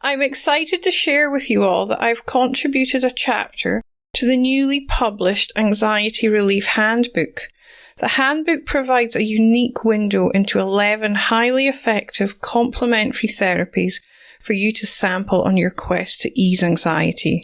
I'm excited to share with you all that I've contributed a chapter to the newly published Anxiety Relief Handbook. The handbook provides a unique window into 11 highly effective complementary therapies for you to sample on your quest to ease anxiety.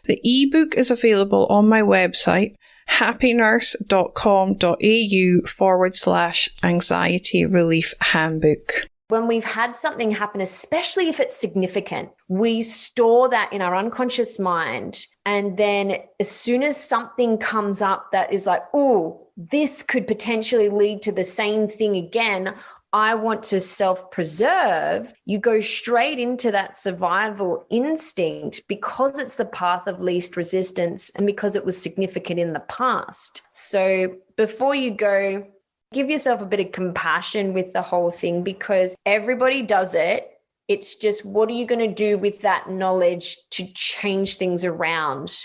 The ebook is available on my website, happynurse.com.au/anxiety relief handbook. When we've had something happen, especially if it's significant, we store that in our unconscious mind. And then as soon as something comes up that is like, oh, this could potentially lead to the same thing again, I want to self-preserve, you go straight into that survival instinct because it's the path of least resistance and because it was significant in the past. So before you go, give yourself a bit of compassion with the whole thing because everybody does it. It's just, what are you going to do with that knowledge to change things around?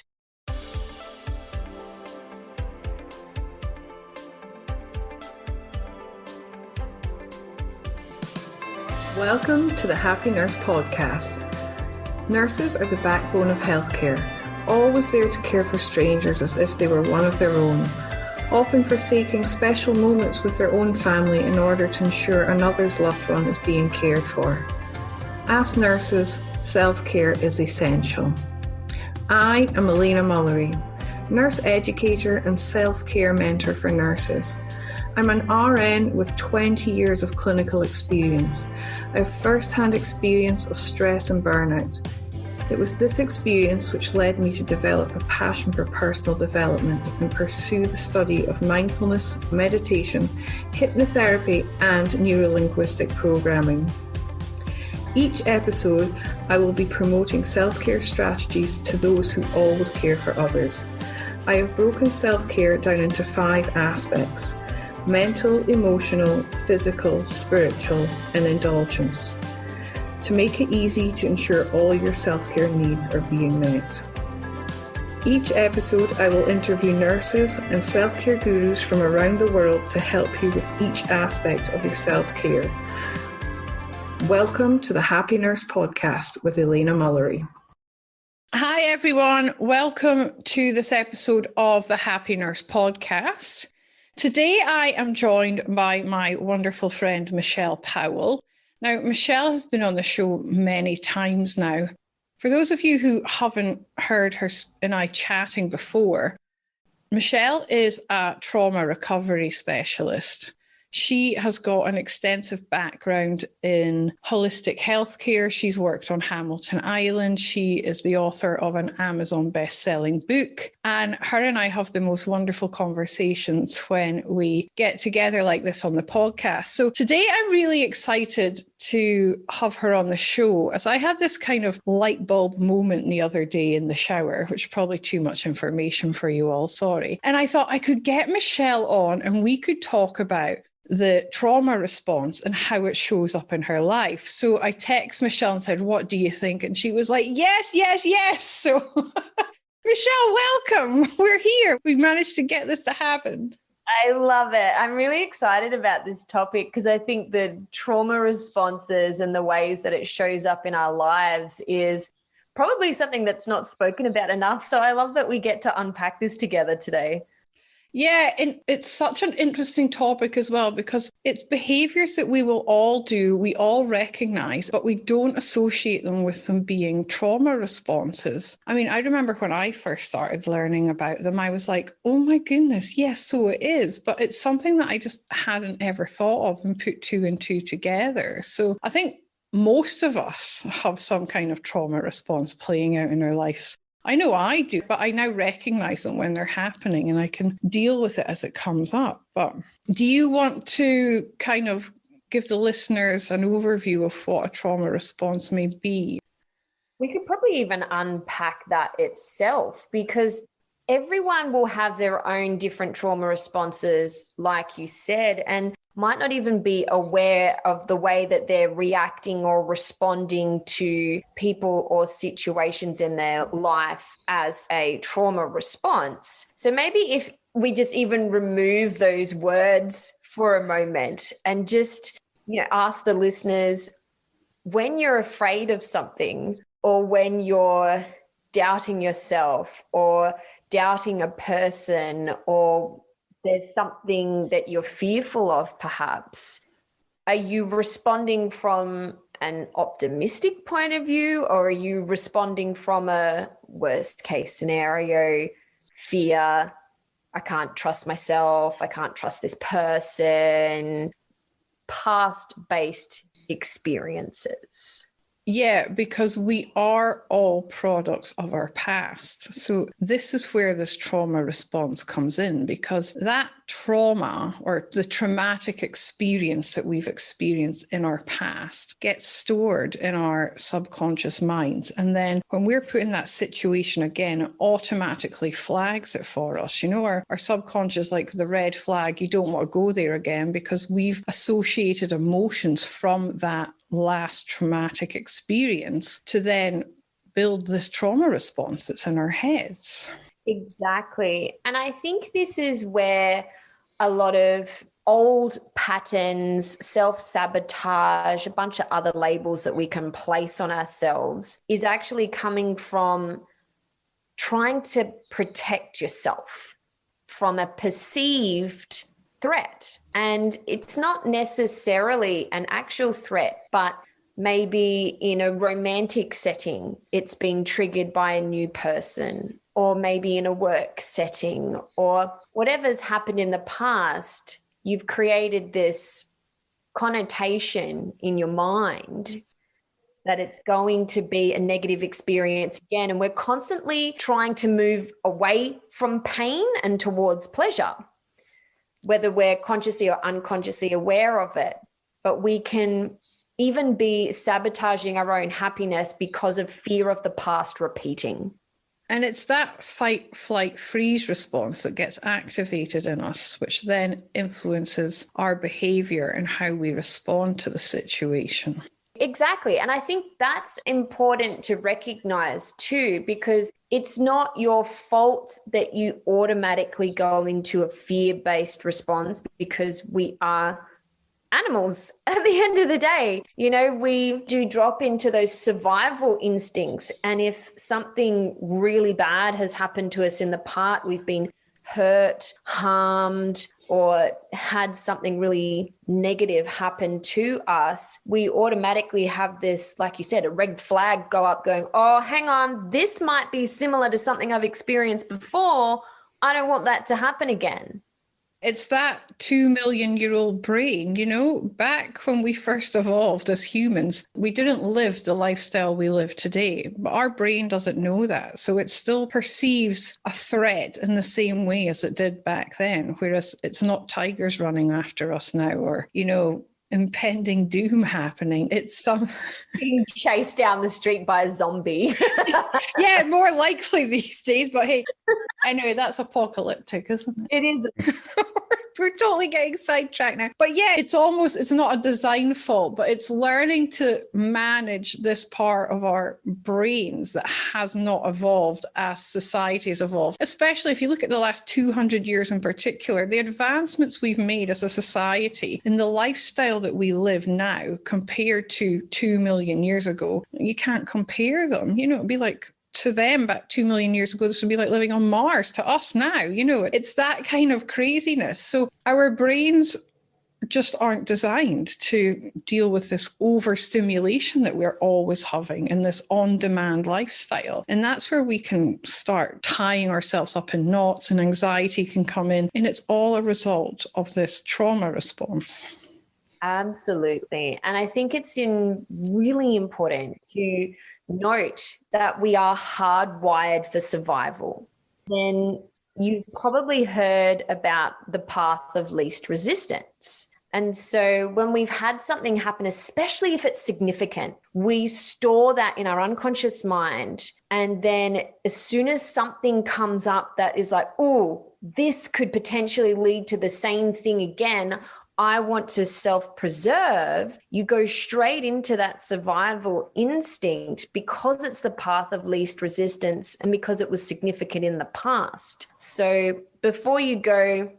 Welcome to the Happy Nurse podcast. Nurses are the backbone of healthcare, always there to care for strangers as if they were one of their own, often forsaking special moments with their own family in order to ensure another's loved one is being cared for. As nurses, self-care is essential. I am Elena Mullery, nurse educator and self-care mentor for nurses. I'm an RN with 20 years of clinical experience. I have first-hand experience of stress and burnout. It was this experience which led me to develop a passion for personal development and pursue the study of mindfulness, meditation, hypnotherapy, and neuro-linguistic programming. Each episode, I will be promoting self-care strategies to those who always care for others. I have broken self-care down into 5 aspects: mental, emotional, physical, spiritual, and indulgence, to make it easy to ensure all your self-care needs are being met. Each episode, I will interview nurses and self-care gurus from around the world to help you with each aspect of your self-care. Welcome to the Happy Nurse podcast with Elena Mullery. Hi everyone, welcome to this episode of the Happy Nurse podcast. Today I am joined by my wonderful friend Michelle Powell. Now, Michelle has been on the show many times now. For those of you who haven't heard her and I chatting before, Michelle is a trauma recovery specialist. She has got an extensive background in holistic healthcare. She's worked on Hamilton Island. She is the author of an Amazon best-selling book. And her and I have the most wonderful conversations when we get together like this on the podcast. So today I'm really excited to have her on the show, as I had this kind of light bulb moment the other day in the shower, which is probably too much information for you all, sorry. And I thought I could get Michelle on and we could talk about the trauma response and how it shows up in her life. So I text Michelle and said, what do you think? And she was like, yes, yes, yes. So Michelle, welcome. We're here. We managed to get this to happen. I love it. I'm really excited about this topic because I think the trauma responses and the ways that it shows up in our lives is probably something that's not spoken about enough. So I love that we get to unpack this together today. Yeah, and it's such an interesting topic as well because it's behaviours that we will all do, we all recognise, but we don't associate them with them being trauma responses. I mean, I remember when I first started learning about them, I was like, oh my goodness, yes, so it is. But it's something that I just hadn't ever thought of and put 2 and 2 together. So I think most of us have some kind of trauma response playing out in our lives. I know I do, but I now recognize them when they're happening and I can deal with it as it comes up. But do you want to kind of give the listeners an overview of what a trauma response may be? We could probably even unpack that itself because everyone will have their own different trauma responses, like you said, and might not even be aware of the way that they're reacting or responding to people or situations in their life as a trauma response. So maybe if we just even remove those words for a moment and just, ask the listeners, when you're afraid of something, or when you're doubting yourself or doubting a person, or there's something that you're fearful of perhaps, are you responding from an optimistic point of view, or are you responding from a worst case scenario, fear, I can't trust myself, I can't trust this person, past-based experiences? Yeah, because we are all products of our past. So this is where this trauma response comes in, because that trauma or the traumatic experience that we've experienced in our past gets stored in our subconscious minds. And then when we're put in that situation again, it automatically flags it for us. You know, our subconscious, like the red flag, you don't want to go there again, because we've associated emotions from that last traumatic experience to then build this trauma response that's in our heads. Exactly. And I think this is where a lot of old patterns, self-sabotage, a bunch of other labels that we can place on ourselves is actually coming from trying to protect yourself from a perceived threat. And it's not necessarily an actual threat, but maybe in a romantic setting, it's been triggered by a new person, or maybe in a work setting, or whatever's happened in the past, you've created this connotation in your mind that it's going to be a negative experience again. And we're constantly trying to move away from pain and towards pleasure, whether we're consciously or unconsciously aware of it. But we can even be sabotaging our own happiness because of fear of the past repeating. And it's that fight, flight, freeze response that gets activated in us, which then influences our behavior and how we respond to the situation. Exactly. And I think that's important to recognize too, because it's not your fault that you automatically go into a fear-based response, because we are animals at the end of the day. You know, we do drop into those survival instincts. And if something really bad has happened to us in the past, we've been hurt, harmed, or had something really negative happen to us, we automatically have this, like you said, a red flag go up going, oh, hang on, this might be similar to something I've experienced before. I don't want that to happen again. It's that 2 million-year-old brain, you know, back when we first evolved as humans, we didn't live the lifestyle we live today, but our brain doesn't know that. So it still perceives a threat in the same way as it did back then, whereas it's not tigers running after us now, or, you know, impending doom happening. It's being chased down the street by a zombie. Yeah, more likely these days, but hey, anyway, that's apocalyptic, isn't it? It is. We're totally getting sidetracked now. But yeah, it's not a design fault, but it's learning to manage this part of our brains that has not evolved as society has evolved. Especially if you look at the last 200 years in particular, the advancements we've made as a society in the lifestyle that we live now compared to 2 million years ago, you can't compare them. You know, it'd be like, to them back 2 million years ago, this would be like living on Mars to us now. You know, it's that kind of craziness. So our brains just aren't designed to deal with this overstimulation that we're always having in this on-demand lifestyle. And that's where we can start tying ourselves up in knots, and anxiety can come in. And it's all a result of this trauma response. Absolutely. And I think it's really important to note that we are hardwired for survival. Then you've probably heard about the path of least resistance. And so when we've had something happen, especially if it's significant, we store that in our unconscious mind. And then as soon as something comes up that is like, oh, this could potentially lead to the same thing again, I want to self-preserve, you go straight into that survival instinct because it's the path of least resistance and because it was significant in the past. So before you go,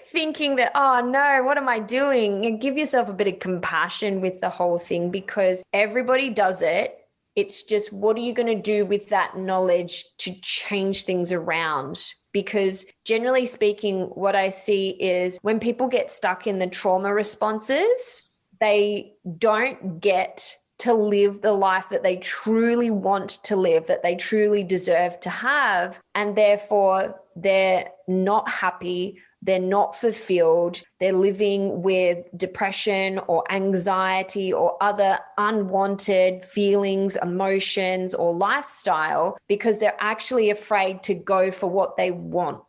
thinking that, oh no, what am I doing? And give yourself a bit of compassion with the whole thing, because everybody does it. It's just, what are you going to do with that knowledge to change things around? Because generally speaking, what I see is when people get stuck in the trauma responses, they don't get to live the life that they truly want to live, that they truly deserve to have. And therefore, they're not happy. They're not fulfilled. They're living with depression or anxiety or other unwanted feelings, emotions, or lifestyle because they're actually afraid to go for what they want.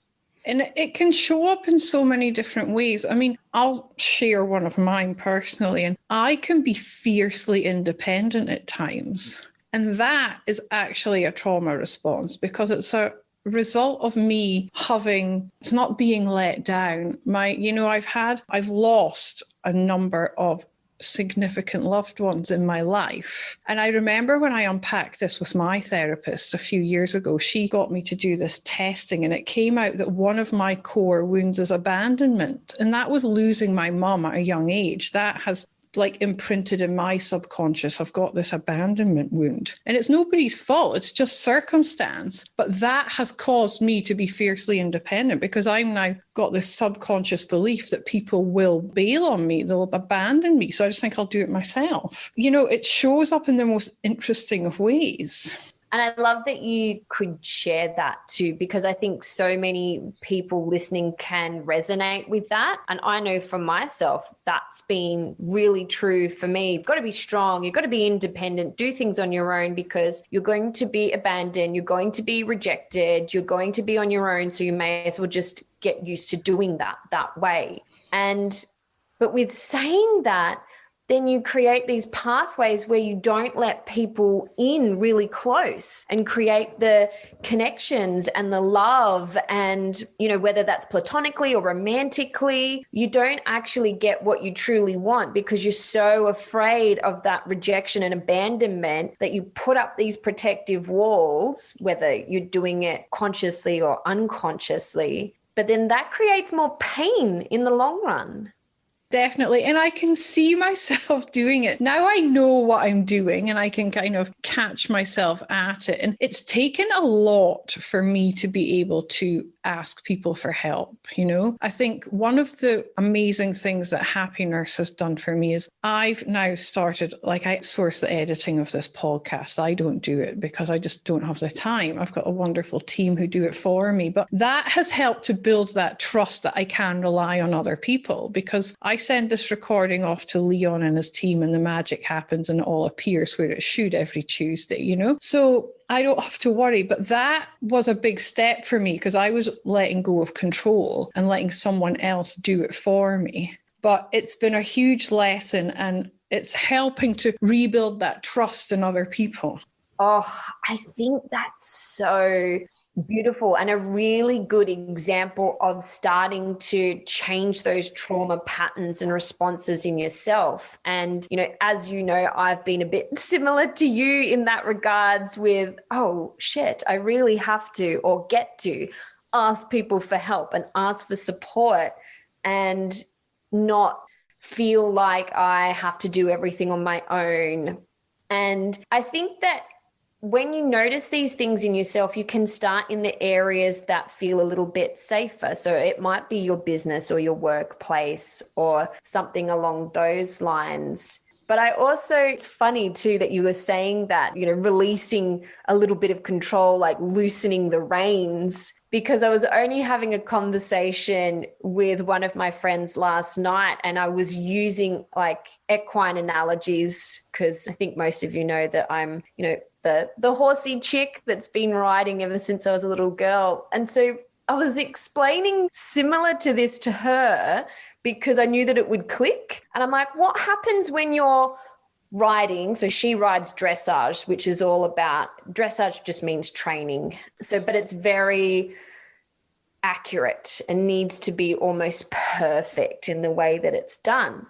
And it can show up in so many different ways. I mean, I'll share one of mine personally, and I can be fiercely independent at times. And that is actually a trauma response because it's a result of me it's not being let down. I've lost a number of significant loved ones in my life. And I remember when I unpacked this with my therapist a few years ago, she got me to do this testing, and it came out that one of my core wounds is abandonment. And that was losing my mum at a young age. That has imprinted in my subconscious. I've got this abandonment wound, and it's nobody's fault. It's just circumstance. But that has caused me to be fiercely independent because I've now got this subconscious belief that people will bail on me. They'll abandon me. So I just think I'll do it myself. It shows up in the most interesting of ways. And I love that you could share that too, because I think so many people listening can resonate with that. And I know for myself, that's been really true for me. You've got to be strong. You've got to be independent, do things on your own because you're going to be abandoned. You're going to be rejected. You're going to be on your own. So you may as well just get used to doing that way. But with saying that, then you create these pathways where you don't let people in really close and create the connections and the love and, whether that's platonically or romantically, you don't actually get what you truly want because you're so afraid of that rejection and abandonment that you put up these protective walls, whether you're doing it consciously or unconsciously. But then that creates more pain in the long run. Definitely. And I can see myself doing it. Now I know what I'm doing and I can kind of catch myself at it. And it's taken a lot for me to be able to ask people for help. I think one of the amazing things that Happy Nurse has done for me is I've now started, I source the editing of this podcast. I don't do it because I just don't have the time. I've got a wonderful team who do it for me. But that has helped to build that trust that I can rely on other people because I send this recording off to Leon and his team and the magic happens and it all appears where it should every Tuesday, So I don't have to worry. But that was a big step for me because I was letting go of control and letting someone else do it for me. But it's been a huge lesson and it's helping to rebuild that trust in other people. Oh, I think that's so beautiful and a really good example of starting to change those trauma patterns and responses in yourself. And, as I've been a bit similar to you in that regards with, oh shit, I really have to or get to ask people for help and ask for support and not feel like I have to do everything on my own. And I think that when you notice these things in yourself, you can start in the areas that feel a little bit safer. So it might be your business or your workplace or something along those lines. But it's funny too that you were saying that, releasing a little bit of control, like loosening the reins, because I was only having a conversation with one of my friends last night and I was using equine analogies because I think most of you know that I'm, the horsey chick that's been riding ever since I was a little girl. And so I was explaining similar to this to her because I knew that it would click. And I'm like, what happens when you're riding? So she rides dressage, which is all about, dressage just means training. But it's very accurate and needs to be almost perfect in the way that it's done.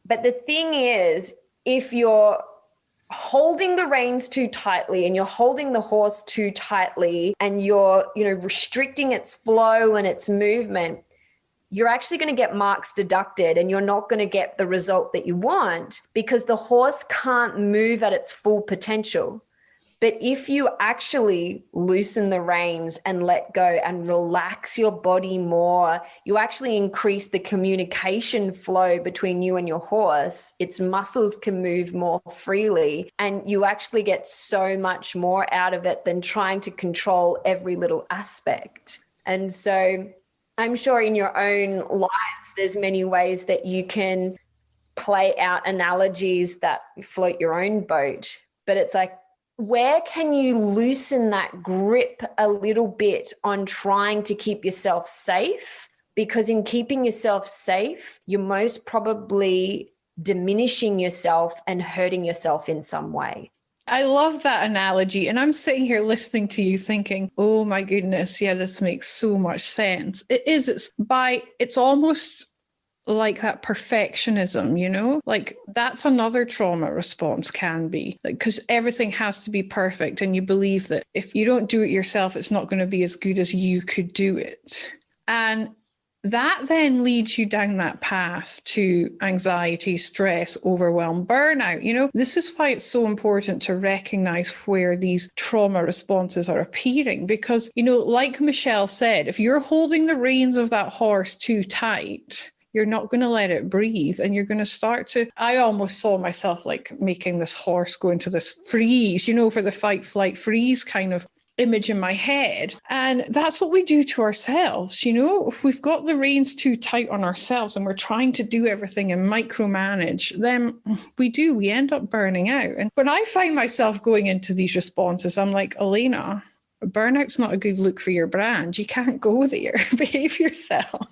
But the thing is, if you're holding the reins too tightly and you're holding the horse too tightly and you're, restricting its flow and its movement, you're actually going to get marks deducted and you're not going to get the result that you want because the horse can't move at its full potential. But if you actually loosen the reins and let go and relax your body more, you actually increase the communication flow between you and your horse. Its muscles can move more freely and you actually get so much more out of it than trying to control every little aspect. And so I'm sure in your own lives, there's many ways that you can play out analogies that float your own boat, but it's like, where can you loosen that grip a little bit on trying to keep yourself safe? Because in keeping yourself safe, you're most probably diminishing yourself and hurting yourself in some way. I love that analogy. And I'm sitting here listening to you thinking, oh my goodness, yeah, this makes so much sense. It is. It's almost like that perfectionism, like that's another trauma response can be, because everything has to be perfect. And you believe that if you don't do it yourself, it's not going to be as good as you could do it. And that then leads you down that path to anxiety, stress, overwhelm, burnout. This is why it's so important to recognize where these trauma responses are appearing. Because, like Michelle said, if you're holding the reins of that horse too tight, you're not going to let it breathe. And you're going to I almost saw myself like making this horse go into this freeze, for the fight, flight, freeze kind of image in my head. And that's what we do to ourselves. If we've got the reins too tight on ourselves and we're trying to do everything and micromanage, then we end up burning out. And when I find myself going into these responses, I'm like, Elena, burnout's not a good look for your brand. You can't go there. Behave yourself.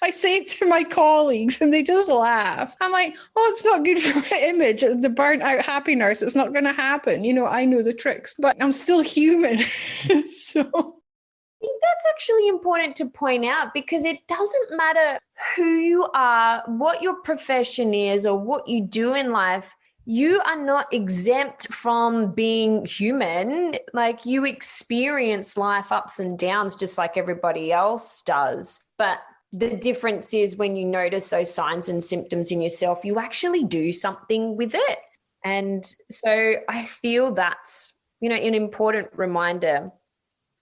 I say it to my colleagues and they just laugh. I'm like, oh, it's not good for my image. The burnt out happy nurse, it's not going to happen. I know the tricks, but I'm still human. So I think that's actually important to point out because it doesn't matter who you are, what your profession is, or what you do in life. You are not exempt from being human. Like you experience life ups and downs just like everybody else does. But the difference is when you notice those signs and symptoms in yourself, you actually do something with it. And so I feel that's, an important reminder.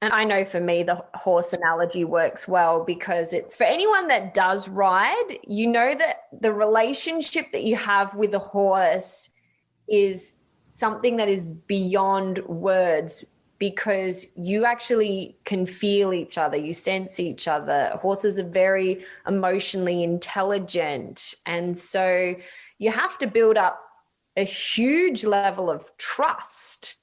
And I know for me, the horse analogy works well because it's for anyone that does ride, that the relationship that you have with a horse is something that is beyond words, because you actually can feel each other, you sense each other. Horses are very emotionally intelligent. And so you have to build up a huge level of trust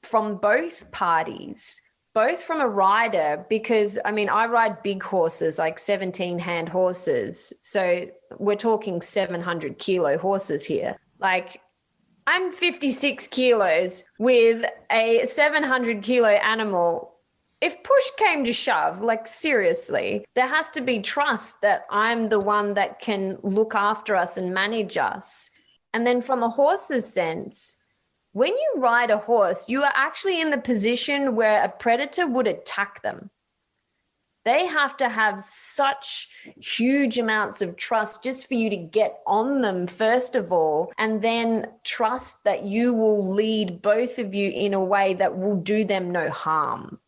from both parties, both from a rider, because I ride big horses, like 17-hand horses. So we're talking 700 kilo horses here. Like I'm 56 kilos with a 700 kilo animal. If push came to shove, like seriously, there has to be trust that I'm the one that can look after us and manage us. And then from a horse's sense, when you ride a horse, you are actually in the position where a predator would attack them. They have to have such huge amounts of trust just for you to get on them, first of all, and then trust that you will lead both of you in a way that will do them no harm.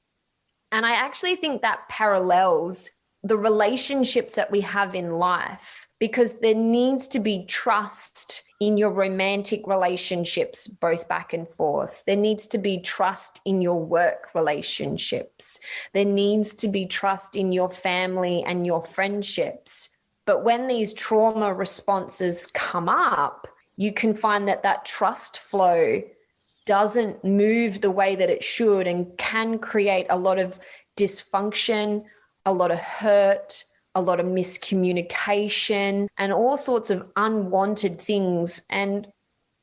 And I actually think that parallels the relationships that we have in life, because there needs to be trust in your romantic relationships, both back and forth. There needs to be trust in your work relationships. There needs to be trust in your family and your friendships. But when these trauma responses come up, you can find that trust flow doesn't move the way that it should and can create a lot of dysfunction, a lot of hurt, a lot of miscommunication, and all sorts of unwanted things. And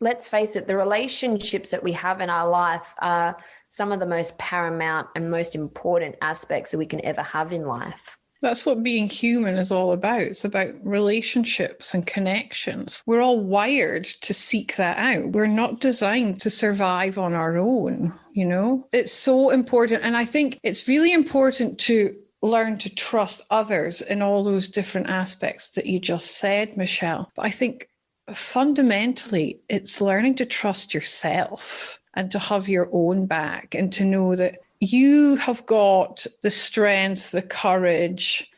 let's face it, the relationships that we have in our life are some of the most paramount and most important aspects that we can ever have in life. That's what being human is all about. It's about relationships and connections. We're all wired to seek that out. We're not designed to survive on our own, you know? It's so important. And I think it's really important to learn to trust others in all those different aspects that you just said, Michelle. But I think fundamentally, it's learning to trust yourself and to have your own back and to know that you have got the strength, the courage,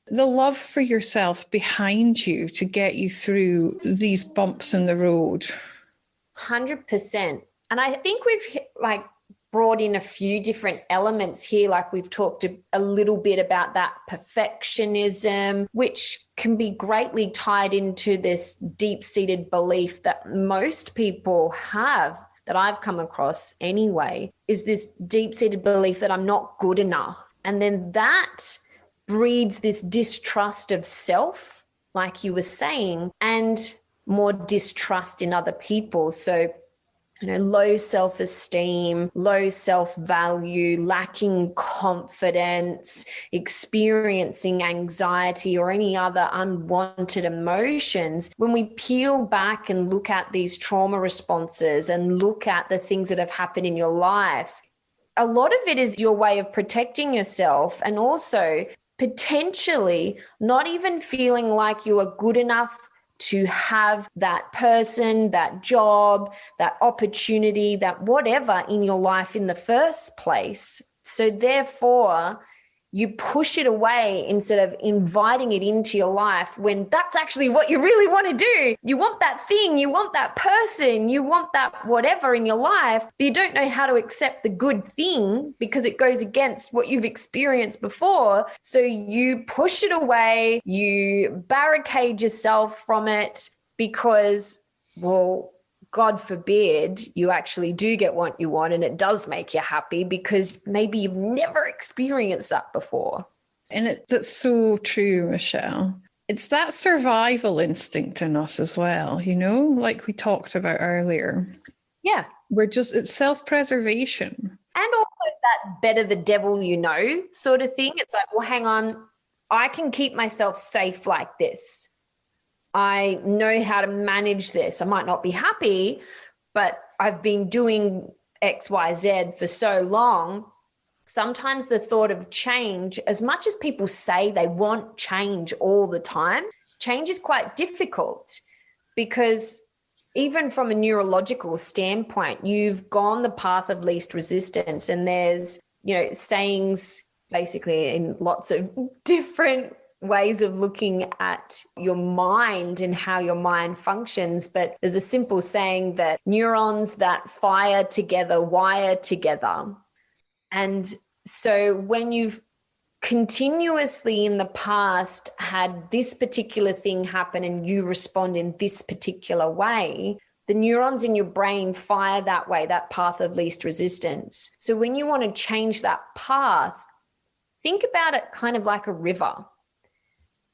the love for yourself behind you to get you through these bumps in the road. 100%. And I think we've brought in a few different elements here. Like we've talked a little bit about that perfectionism, which can be greatly tied into this deep-seated belief that most people have, that I've come across anyway, is this deep-seated belief that I'm not good enough. And then that breeds this distrust of self, like you were saying, and more distrust in other people. So, low self-esteem, low self-value, lacking confidence, experiencing anxiety or any other unwanted emotions. When we peel back and look at these trauma responses and look at the things that have happened in your life, a lot of it is your way of protecting yourself, and also potentially not even feeling like you are good enough to have that person, that job, that opportunity, that whatever in your life in the first place. So therefore, you push it away instead of inviting it into your life, when that's actually what you really want to do. You want that thing, you want that person, you want that whatever in your life, but you don't know how to accept the good thing because it goes against what you've experienced before. So you push it away, you barricade yourself from it because, well, God forbid you actually do get what you want and it does make you happy, because maybe you've never experienced that before. And that's so true, Michelle. It's that survival instinct in us as well, like we talked about earlier. Yeah. It's self-preservation. And also that better the devil you know sort of thing. It's like, well, hang on, I can keep myself safe like this. I know how to manage this. I might not be happy, but I've been doing X, Y, Z for so long. Sometimes the thought of change, as much as people say they want change all the time, change is quite difficult, because even from a neurological standpoint, you've gone the path of least resistance, and there's, sayings basically in lots of different ways of looking at your mind and how your mind functions. But there's a simple saying that neurons that fire together wire together. And so when you've continuously in the past had this particular thing happen and you respond in this particular way, the neurons in your brain fire that way, that path of least resistance. So when you want to change that path, think about it kind of like a river.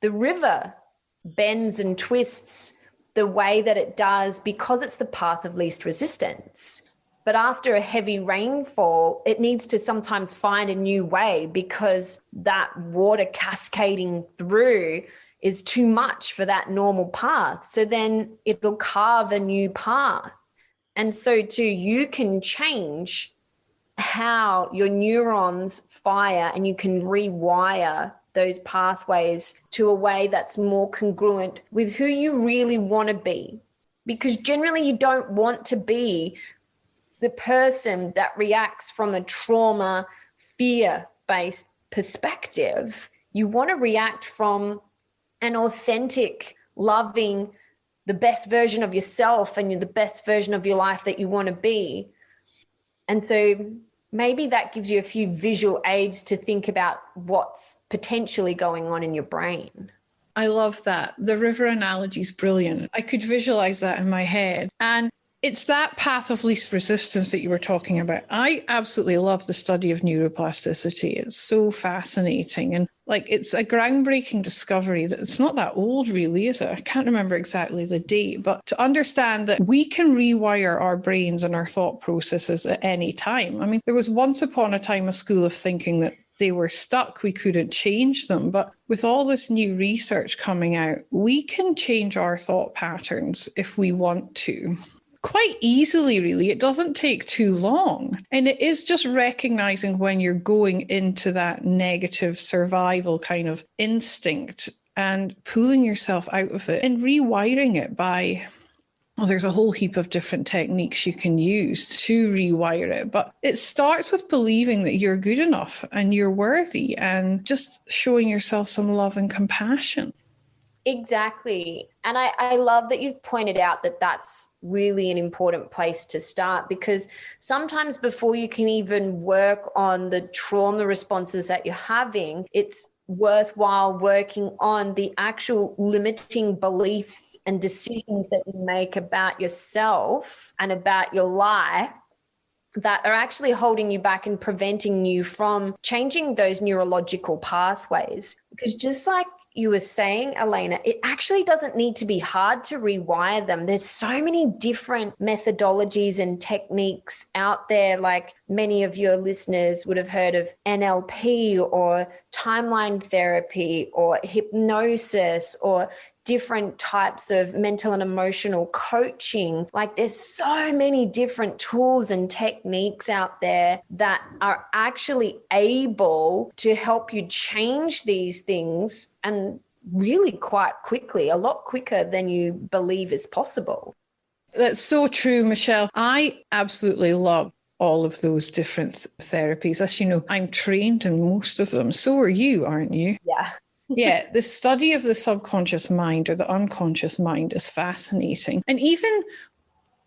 The river bends and twists the way that it does because it's the path of least resistance. But after a heavy rainfall, it needs to sometimes find a new way because that water cascading through is too much for that normal path. So then it'll carve a new path. And so too, you can change how your neurons fire, and you can rewire those pathways to a way that's more congruent with who you really want to be. Because generally you don't want to be the person that reacts from a trauma, fear-based perspective. You want to react from an authentic, loving, the best version of yourself and the best version of your life that you want to be. And so maybe that gives you a few visual aids to think about what's potentially going on in your brain. I love that. The river analogy is brilliant. I could visualize that in my head. And it's that path of least resistance that you were talking about. I absolutely love the study of neuroplasticity. It's so fascinating. And it's a groundbreaking discovery that it's not that old really, is it? I can't remember exactly the date, but to understand that we can rewire our brains and our thought processes at any time. I mean, there was once upon a time a school of thinking that they were stuck, we couldn't change them. But with all this new research coming out, we can change our thought patterns if we want to. Quite easily, really. It doesn't take too long. And it is just recognizing when you're going into that negative survival kind of instinct and pulling yourself out of it and rewiring it by, well, there's a whole heap of different techniques you can use to rewire it. But it starts with believing that you're good enough and you're worthy and just showing yourself some love and compassion. Exactly. And I love that you've pointed out that that's really an important place to start, because sometimes before you can even work on the trauma responses that you're having, it's worthwhile working on the actual limiting beliefs and decisions that you make about yourself and about your life that are actually holding you back and preventing you from changing those neurological pathways. Because just like you were saying, Elena, it actually doesn't need to be hard to rewire them. There's so many different methodologies and techniques out there. Like many of your listeners would have heard of NLP or timeline therapy or hypnosis or different types of mental and emotional coaching. Like there's so many different tools and techniques out there that are actually able to help you change these things, and really quite quickly, a lot quicker than you believe is possible. That's so true, Michelle. I absolutely love all of those different therapies. As you know, I'm trained in most of them. So are you, aren't you? Yeah. Yeah, the study of the subconscious mind or the unconscious mind is fascinating. And even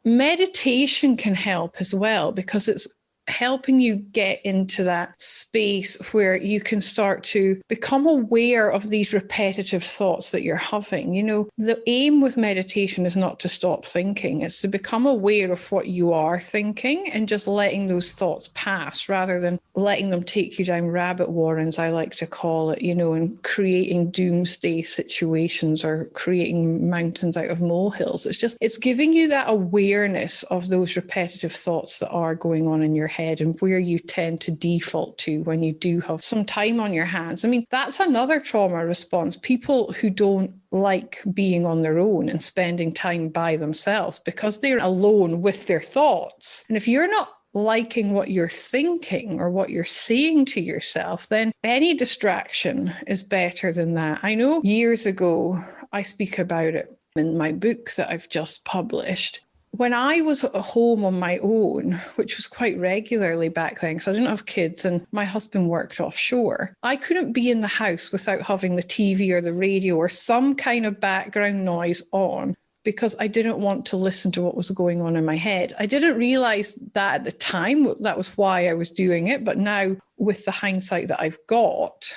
meditation can help as well, because it's helping you get into that space where you can start to become aware of these repetitive thoughts that you're having. You know, the aim with meditation is not to stop thinking, it's to become aware of what you are thinking and just letting those thoughts pass rather than letting them take you down rabbit warrens, I like to call it, you know, and creating doomsday situations or creating mountains out of molehills. It's giving you that awareness of those repetitive thoughts that are going on in your head and where you tend to default to when you do have some time on your hands. I mean, that's another trauma response. People who don't like being on their own and spending time by themselves because they're alone with their thoughts. And if you're not liking what you're thinking or what you're saying to yourself, then any distraction is better than that. I know years ago, I speak about it in my book that I've just published. When I was at home on my own, which was quite regularly back then, because I didn't have kids and my husband worked offshore, I couldn't be in the house without having the TV or the radio or some kind of background noise on, because I didn't want to listen to what was going on in my head. I didn't realize that at the time. That was why I was doing it. But now, with the hindsight that I've got,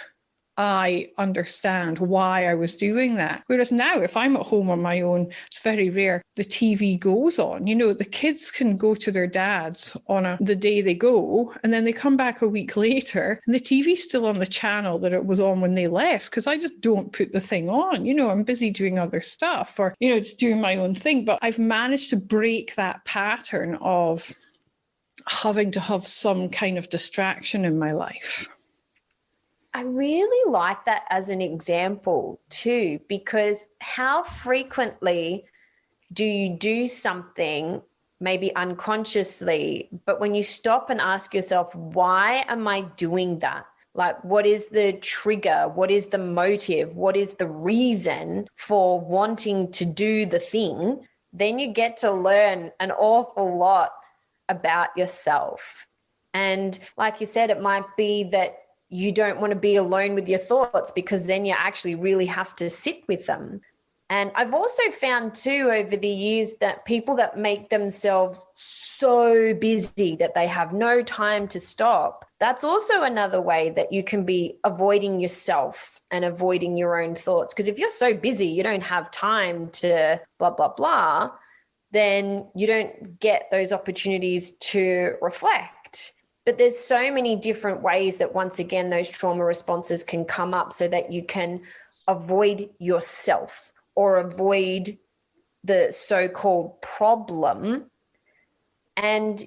I understand why I was doing that. Whereas now, if I'm at home on my own, it's very rare the TV goes on. You know, the kids can go to their dads on the day they go, and then they come back a week later, and the TV's still on the channel that it was on when they left, because I just don't put the thing on. You know, I'm busy doing other stuff or, you know, just doing my own thing. But I've managed to break that pattern of having to have some kind of distraction in my life. I really like that as an example too, because how frequently do you do something, maybe unconsciously, but when you stop and ask yourself, why am I doing that? Like, what is the trigger? What is the motive? What is the reason for wanting to do the thing? Then you get to learn an awful lot about yourself. And like you said, it might be that you don't want to be alone with your thoughts, because then you actually really have to sit with them. And I've also found too over the years that people that make themselves so busy that they have no time to stop, that's also another way that you can be avoiding yourself and avoiding your own thoughts. Because if you're so busy, you don't have time to blah, blah, blah, then you don't get those opportunities to reflect. But there's so many different ways that, once again, those trauma responses can come up so that you can avoid yourself or avoid the so-called problem. And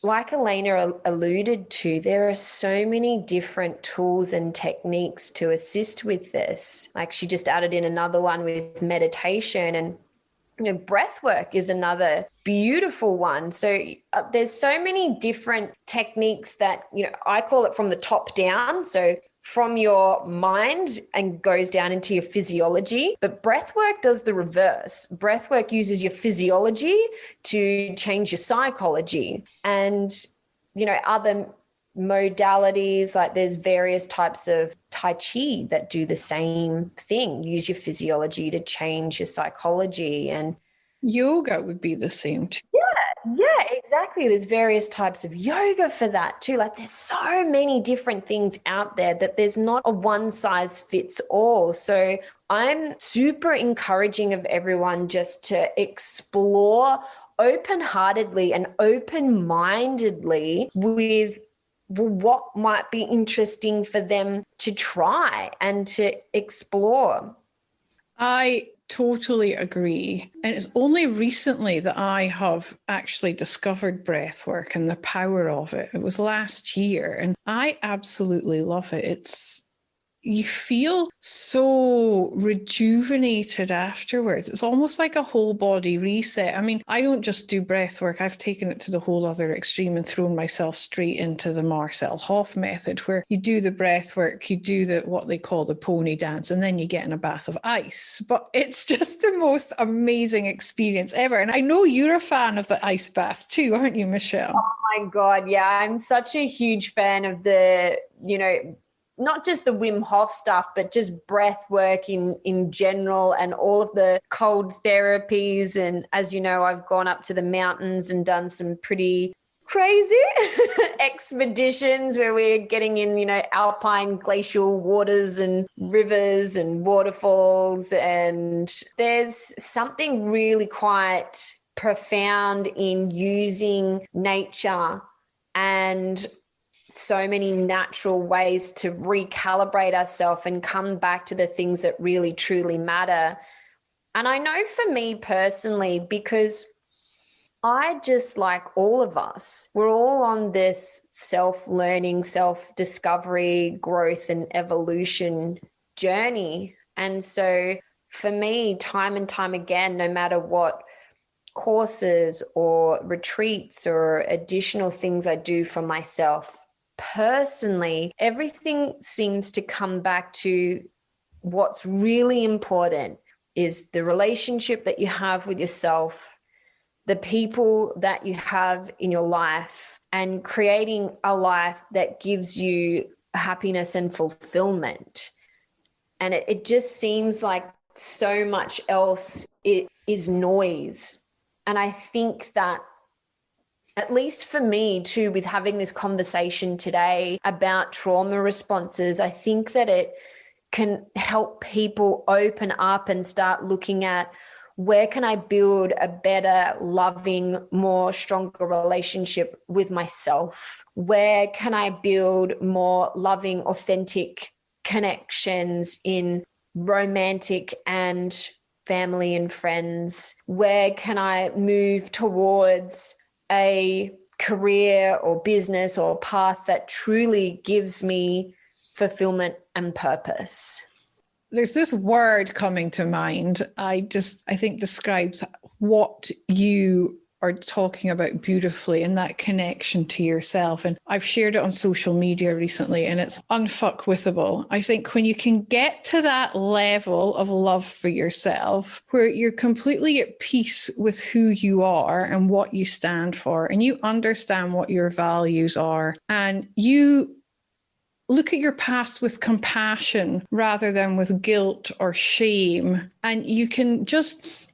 like Elena alluded to, there are so many different tools and techniques to assist with this. Like she just added in another one with meditation, and breath work is another beautiful one. So there's so many different techniques that, I call it from the top down. So from your mind and goes down into your physiology. But breath work does the reverse. Breath work uses your physiology to change your psychology. And, other modalities, like there's various types of Tai Chi that do the same thing, use your physiology to change your psychology. And yoga would be the same too. Yeah, exactly. There's various types of yoga for that too. Like there's so many different things out there that there's not a one size fits all. So I'm super encouraging of everyone just to explore open-heartedly and open-mindedly with what might be interesting for them to try and to explore. I totally agree. And it's only recently that I have actually discovered breath work and the power of it. It was last year and I absolutely love it. You feel so rejuvenated afterwards. It's almost like a whole body reset. I mean, I don't just do breath work. I've taken it to the whole other extreme and thrown myself straight into the Marcel Hoff method, where you do the breath work, you do what they call the pony dance, and then you get in a bath of ice. But it's just the most amazing experience ever. And I know you're a fan of the ice bath too, aren't you, Michelle? Oh my God. Yeah. I'm such a huge fan of the, not just the Wim Hof stuff, but just breath work in general and all of the cold therapies. And as you know, I've gone up to the mountains and done some pretty crazy expeditions where we're getting in, alpine glacial waters and rivers and waterfalls. And there's something really quite profound in using nature and so many natural ways to recalibrate ourselves and come back to the things that really truly matter. And I know for me personally, because I just, like all of us, we're all on this self-learning, self-discovery, growth and evolution journey. And so for me, time and time again, no matter what courses or retreats or additional things I do for myself, personally, everything seems to come back to what's really important is the relationship that you have with yourself, the people that you have in your life, and creating a life that gives you happiness and fulfillment. And it just seems like so much else is noise. And I think that, at least for me too, with having this conversation today about trauma responses, I think that it can help people open up and start looking at, where can I build a better, loving, more stronger relationship with myself? Where can I build more loving, authentic connections in romantic and family and friends? Where can I move towards a career or business or path that truly gives me fulfillment and purpose? There's this word coming to mind. I think describes what you are talking about beautifully, and that connection to yourself. And I've shared it on social media recently, and it's unfuckwithable. I think when you can get to that level of love for yourself, where you're completely at peace with who you are and what you stand for, and you understand what your values are, and you look at your past with compassion rather than with guilt or shame, and you can just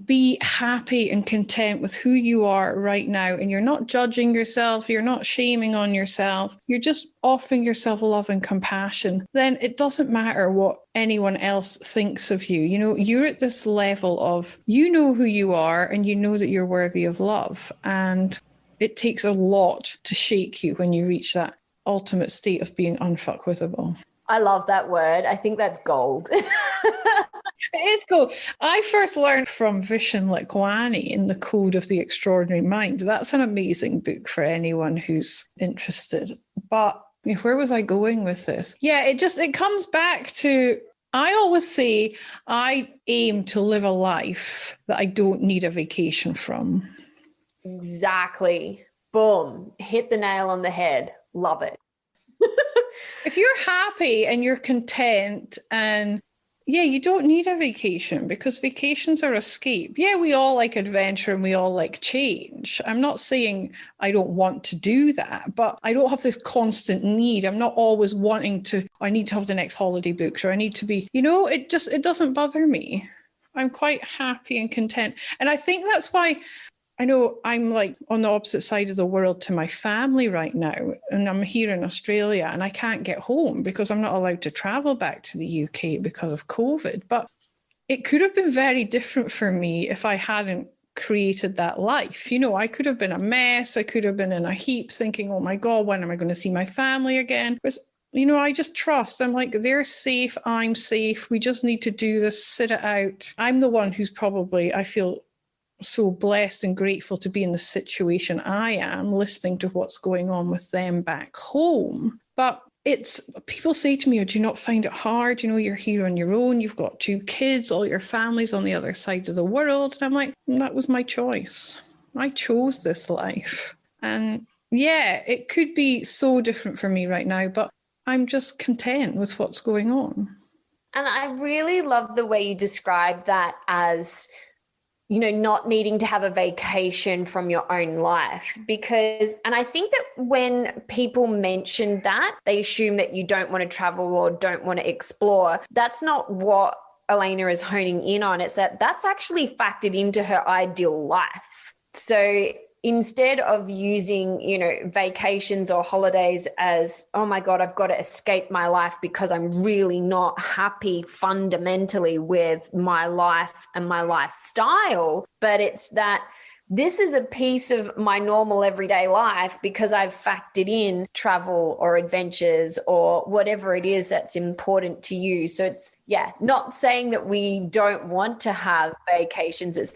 be happy and content with who you are right now, and you're not judging yourself, you're not shaming on yourself, you're just offering yourself love and compassion, then it doesn't matter what anyone else thinks of you. You're at this level of, who you are, and you know that you're worthy of love. And it takes a lot to shake you when you reach that ultimate state of being unfuckwithable. I love that word. I think that's gold. It is cool. I first learned from Vishen Lakwani in The Code of the Extraordinary Mind. That's an amazing book for anyone who's interested. But where was I going with this? Yeah, it comes back to, I always say I aim to live a life that I don't need a vacation from. Exactly. Boom. Hit the nail on the head. Love it. If you're happy and you're content, and yeah, you don't need a vacation, because vacations are escape. Yeah, we all like adventure and we all like change. I'm not saying I don't want to do that, but I don't have this constant need. I'm not always wanting to, I need to have the next holiday booked, or I need to be, it doesn't bother me. I'm quite happy and content. And I think that's why I know I'm like on the opposite side of the world to my family right now. And I'm here in Australia and I can't get home because I'm not allowed to travel back to the UK because of COVID. But it could have been very different for me if I hadn't created that life. I could have been a mess. I could have been in a heap thinking, oh my God, when am I going to see my family again? But, I just trust. I'm like, they're safe. I'm safe. We just need to do this, sit it out. I'm the one who's probably, I feel, so blessed and grateful to be in the situation I am, listening to what's going on with them back home. But people say to me, oh, do you not find it hard? You're here on your own. You've got 2 kids, all your family's on the other side of the world. And I'm like, that was my choice. I chose this life. And yeah, it could be so different for me right now, but I'm just content with what's going on. And I really love the way you describe that as not needing to have a vacation from your own life, and I think that when people mention that, they assume that you don't want to travel or don't want to explore. That's not what Elena is honing in on. It's that's actually factored into her ideal life. So instead of using, vacations or holidays as, oh my God, I've got to escape my life because I'm really not happy fundamentally with my life and my lifestyle, but it's that this is a piece of my normal everyday life because I've factored in travel or adventures or whatever it is that's important to you. So it's, not saying that we don't want to have vacations. It's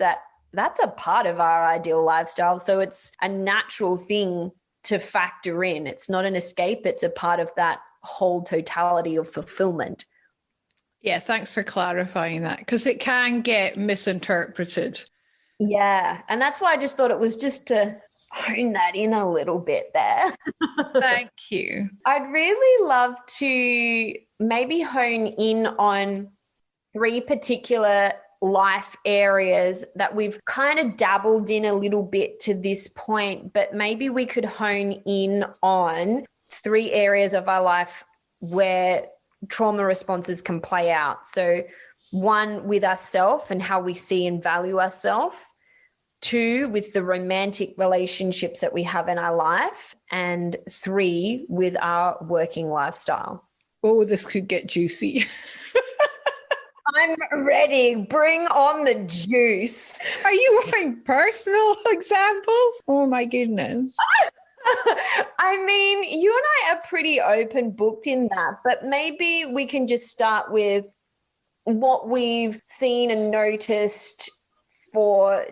that's a part of our ideal lifestyle. So it's a natural thing to factor in. It's not an escape. It's a part of that whole totality of fulfillment. Yeah, thanks for clarifying that, because it can get misinterpreted. Yeah. And that's why I just thought it was just to hone that in a little bit there. Thank you. I'd really love to maybe hone in on 3 particular life areas that we've kind of dabbled in a little bit to this point, but maybe we could hone in on 3 areas of our life where trauma responses can play out. So 1, with ourselves and how we see and value ourselves. 2, with the romantic relationships that we have in our life. And 3, with our working lifestyle. Oh, this could get juicy. I'm ready. Bring on the juice. Are you wanting personal examples? Oh my goodness. I mean, you and I are pretty open booked in that, but maybe we can just start with what we've seen and noticed for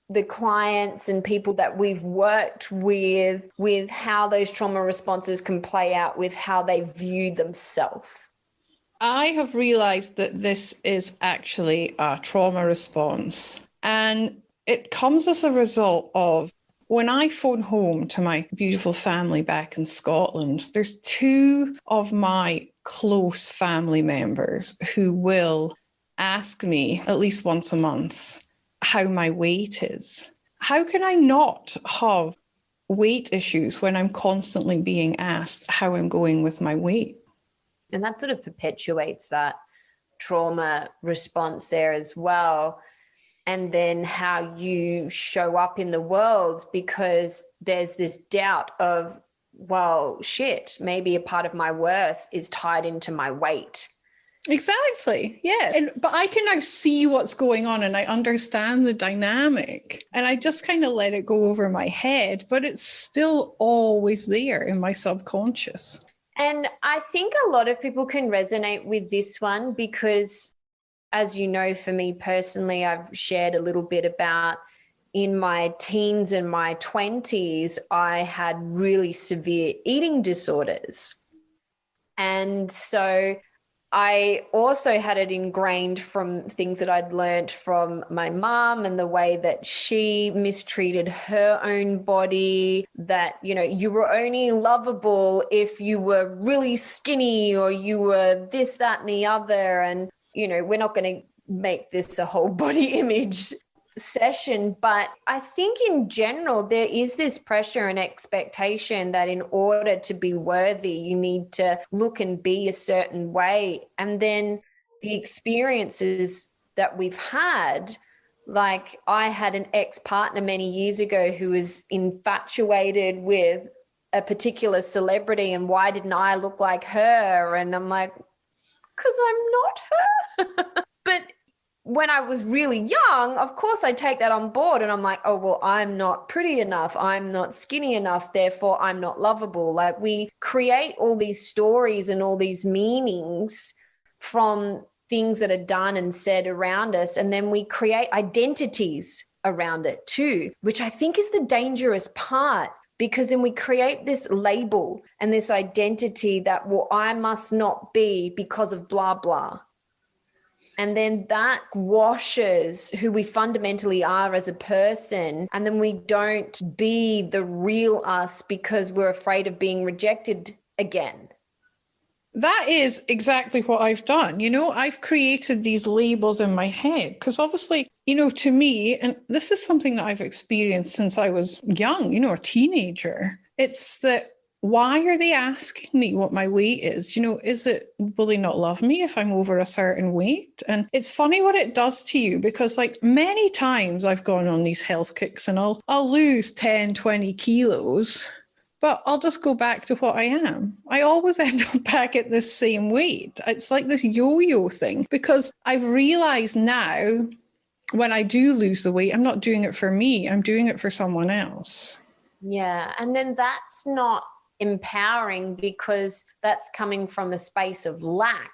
the clients and people that we've worked with how those trauma responses can play out with how they view themselves. I have realized that this is actually a trauma response, and it comes as a result of when I phone home to my beautiful family back in Scotland. There's 2 of my close family members who will ask me at least once a month how my weight is. How can I not have weight issues when I'm constantly being asked how I'm going with my weight? And that sort of perpetuates that trauma response there as well. And then how you show up in the world, because there's this doubt of, well, shit, maybe a part of my worth is tied into my weight. Exactly. Yeah. But I can now see what's going on and I understand the dynamic, and I just kind of let it go over my head, but it's still always there in my subconscious. And I think a lot of people can resonate with this one because as you know, for me personally, I've shared a little bit about in my teens and my 20s, I had really severe eating disorders. And so I also had it ingrained from things that I'd learned from my mom and the way that she mistreated her own body, that, you know, you were only lovable if you were really skinny or you were this, that, and the other. And, you know, we're not going to make this a whole body image session, but I think in general there is this pressure and expectation that in order to be worthy you need to look and be a certain way. And then the experiences that we've had, like I had an ex-partner many years ago who was infatuated with a particular celebrity, and why didn't I look like her? And I'm like, because I'm not her. But when I was really young, of course I take that on board and I'm like, oh, well, I'm not pretty enough. I'm not skinny enough. Therefore, I'm not lovable. Like, we create all these stories and all these meanings from things that are done and said around us. And then we create identities around it too, which I think is the dangerous part, because then we create this label and this identity that, well, I must not be because of blah, blah. And then that washes who we fundamentally are as a person. And then we don't be the real us because we're afraid of being rejected again. That is exactly what I've done. You know, I've created these labels in my head because obviously, you know, to me, and this is something that I've experienced since I was young, you know, a teenager. It's that, why are they asking me what my weight is? You know, will they not love me if I'm over a certain weight? And it's funny what it does to you, because like many times I've gone on these health kicks and I'll lose 10, 20 kilos, but I'll just go back to what I am. I always end up back at this same weight. It's like this yo-yo thing, because I've realized now when I do lose the weight, I'm not doing it for me. I'm doing it for someone else. Yeah. And then that's not empowering, because that's coming from a space of lack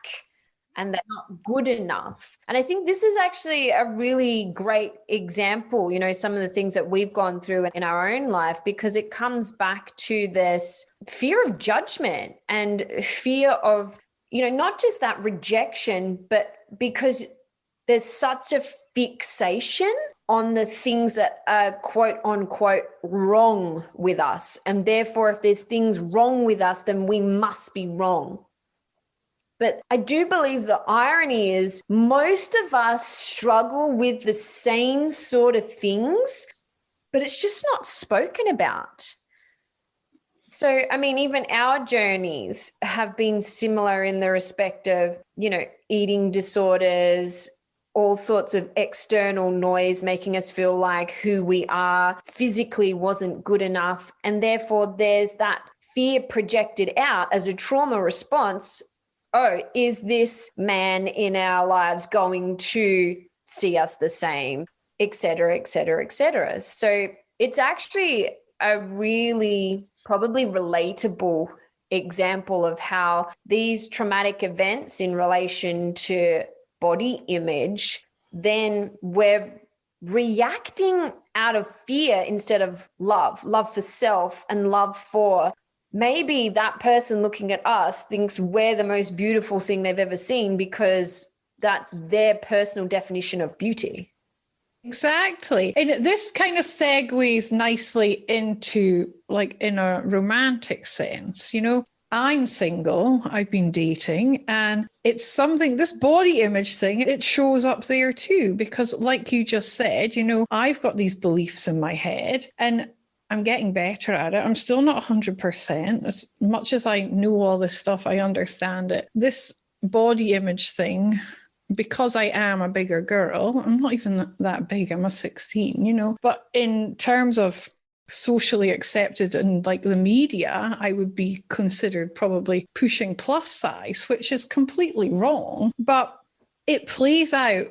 and they're not good enough. And I think this is actually a really great example, you know, some of the things that we've gone through in our own life, because it comes back to this fear of judgment and fear of, you know, not just that rejection, but because there's such a fixation on the things that are quote unquote wrong with us. And therefore, if there's things wrong with us, then we must be wrong. But I do believe the irony is most of us struggle with the same sort of things, but it's just not spoken about. So, I mean, even our journeys have been similar in the respect of, you know, eating disorders, all sorts of external noise making us feel like who we are physically wasn't good enough. And therefore there's that fear projected out as a trauma response. Oh, is this man in our lives going to see us the same, et cetera, et cetera, et cetera. So it's actually a really probably relatable example of how these traumatic events in relation to body image, then we're reacting out of fear instead of love for self and love for maybe that person looking at us thinks we're the most beautiful thing they've ever seen because that's their personal definition of beauty. Exactly. And this kind of segues nicely into, like, in a romantic sense, you know, I'm single, I've been dating, and it's something, this body image thing, it shows up there too, because like you just said, you know, I've got these beliefs in my head and I'm getting better at it. I'm still not 100%. As much as I know all this stuff, I understand it. This body image thing, because I am a bigger girl, I'm not even that big, I'm a 16, you know, but in terms of socially accepted and like the media, I would be considered probably pushing plus size, which is completely wrong. But it plays out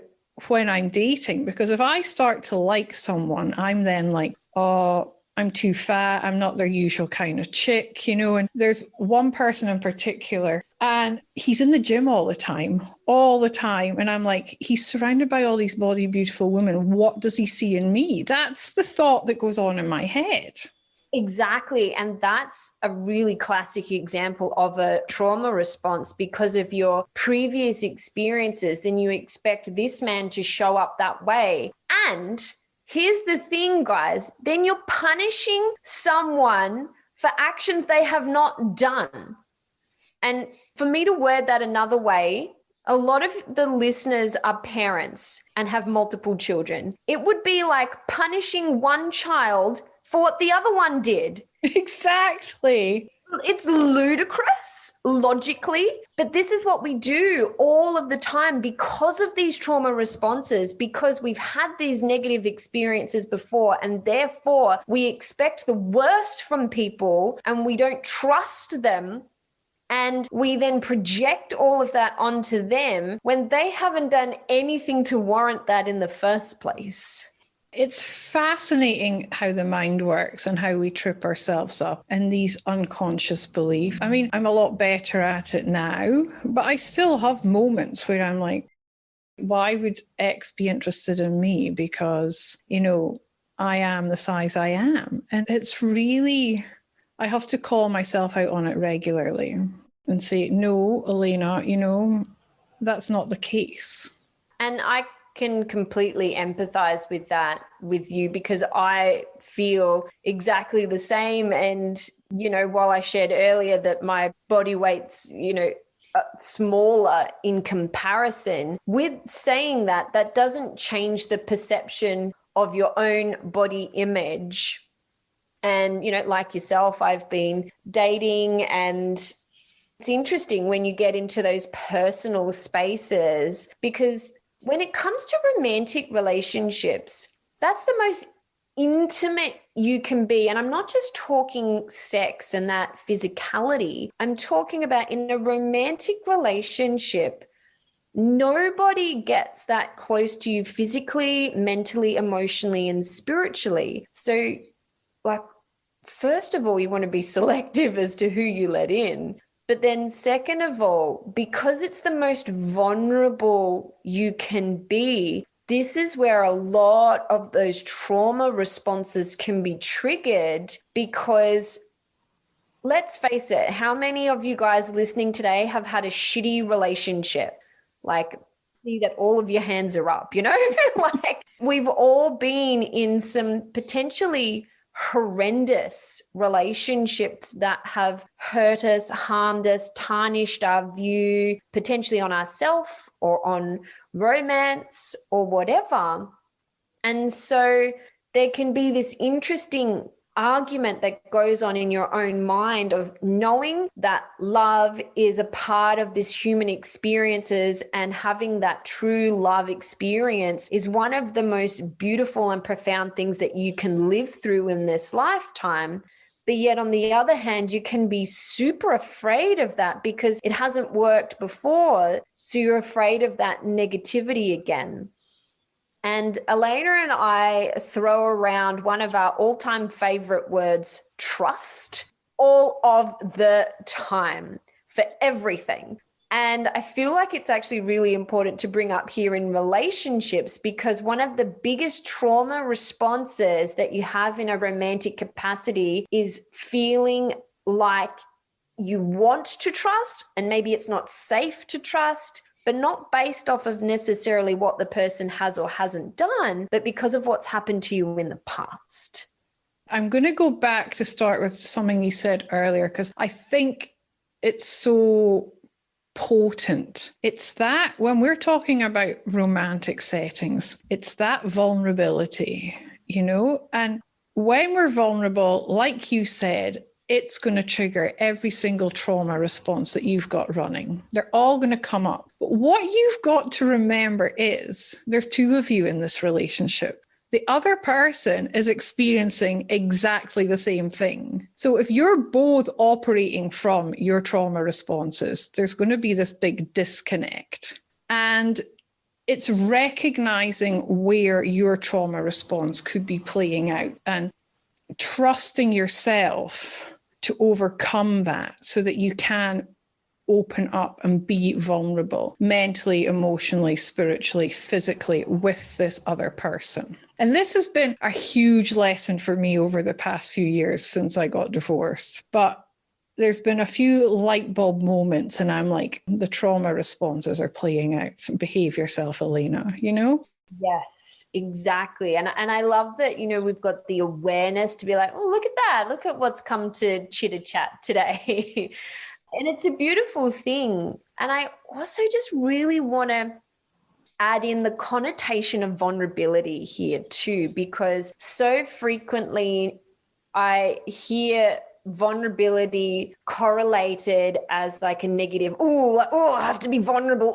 when I'm dating, because if I start to like someone, I'm then like, oh, I'm too fat, I'm not their usual kind of chick, you know. And there's one person in particular And he's in the gym all the time. And I'm like, he's surrounded by all these body beautiful women. What does he see in me? That's the thought that goes on in my head. Exactly. And that's a really classic example of a trauma response because of your previous experiences. Then you expect this man to show up that way. And here's the thing, guys, then you're punishing someone for actions they have not done. And for me to word that another way, a lot of the listeners are parents and have multiple children. It would be like punishing one child for what the other one did. Exactly. It's ludicrous logically, but this is what we do all of the time because of these trauma responses, because we've had these negative experiences before, and therefore we expect the worst from people and we don't trust them. And we then project all of that onto them when they haven't done anything to warrant that in the first place. It's fascinating how the mind works and how we trip ourselves up in these unconscious beliefs. I mean, I'm a lot better at it now, but I still have moments where I'm like, why would X be interested in me? Because, I am the size I am. And it's really, I have to call myself out on it regularly and say, no, Elena, that's not the case. And I can completely empathize with that with you because I feel exactly the same. And, while I shared earlier that my body weight's, smaller in comparison, with saying that doesn't change the perception of your own body image. And, like yourself, I've been dating, and it's interesting when you get into those personal spaces because when it comes to romantic relationships, that's the most intimate you can be. And I'm not just talking sex and that physicality. I'm talking about in a romantic relationship, nobody gets that close to you physically, mentally, emotionally, and spiritually. So, first of all, you want to be selective as to who you let in. But then second of all, because it's the most vulnerable you can be, this is where a lot of those trauma responses can be triggered because let's face it, how many of you guys listening today have had a shitty relationship? See that all of your hands are up, we've all been in some potentially horrendous relationships that have hurt us, harmed us, tarnished our view potentially on ourselves or on romance or whatever. And so there can be this interesting argument that goes on in your own mind of knowing that love is a part of this human experiences, and having that true love experience is one of the most beautiful and profound things that you can live through in this lifetime. But yet on the other hand, you can be super afraid of that because it hasn't worked before. So you're afraid of that negativity again. And Elena and I throw around one of our all-time favorite words, trust, all of the time for everything. And I feel like it's actually really important to bring up here in relationships because one of the biggest trauma responses that you have in a romantic capacity is feeling like you want to trust and maybe it's not safe to trust, but not based off of necessarily what the person has or hasn't done, but because of what's happened to you in the past. I'm going to go back to start with something you said earlier, because I think it's so potent. It's that when we're talking about romantic settings, it's that vulnerability, and when we're vulnerable, like you said, it's going to trigger every single trauma response that you've got running. They're all going to come up. But what you've got to remember is there's two of you in this relationship. The other person is experiencing exactly the same thing. So if you're both operating from your trauma responses, there's going to be this big disconnect. And it's recognizing where your trauma response could be playing out and trusting yourself to overcome that so that you can open up and be vulnerable mentally, emotionally, spiritually, physically with this other person. And this has been a huge lesson for me over the past few years since I got divorced. But there's been a few light bulb moments and I'm like, the trauma responses are playing out. Behave yourself, Elena, you know? Yes, exactly. And I love that, you know, we've got the awareness to be like, oh, look at that. Look at what's come to chitter chat today. And it's a beautiful thing. And I also just really want to add in the connotation of vulnerability here too, because so frequently I hear vulnerability correlated as like a negative. I have to be vulnerable.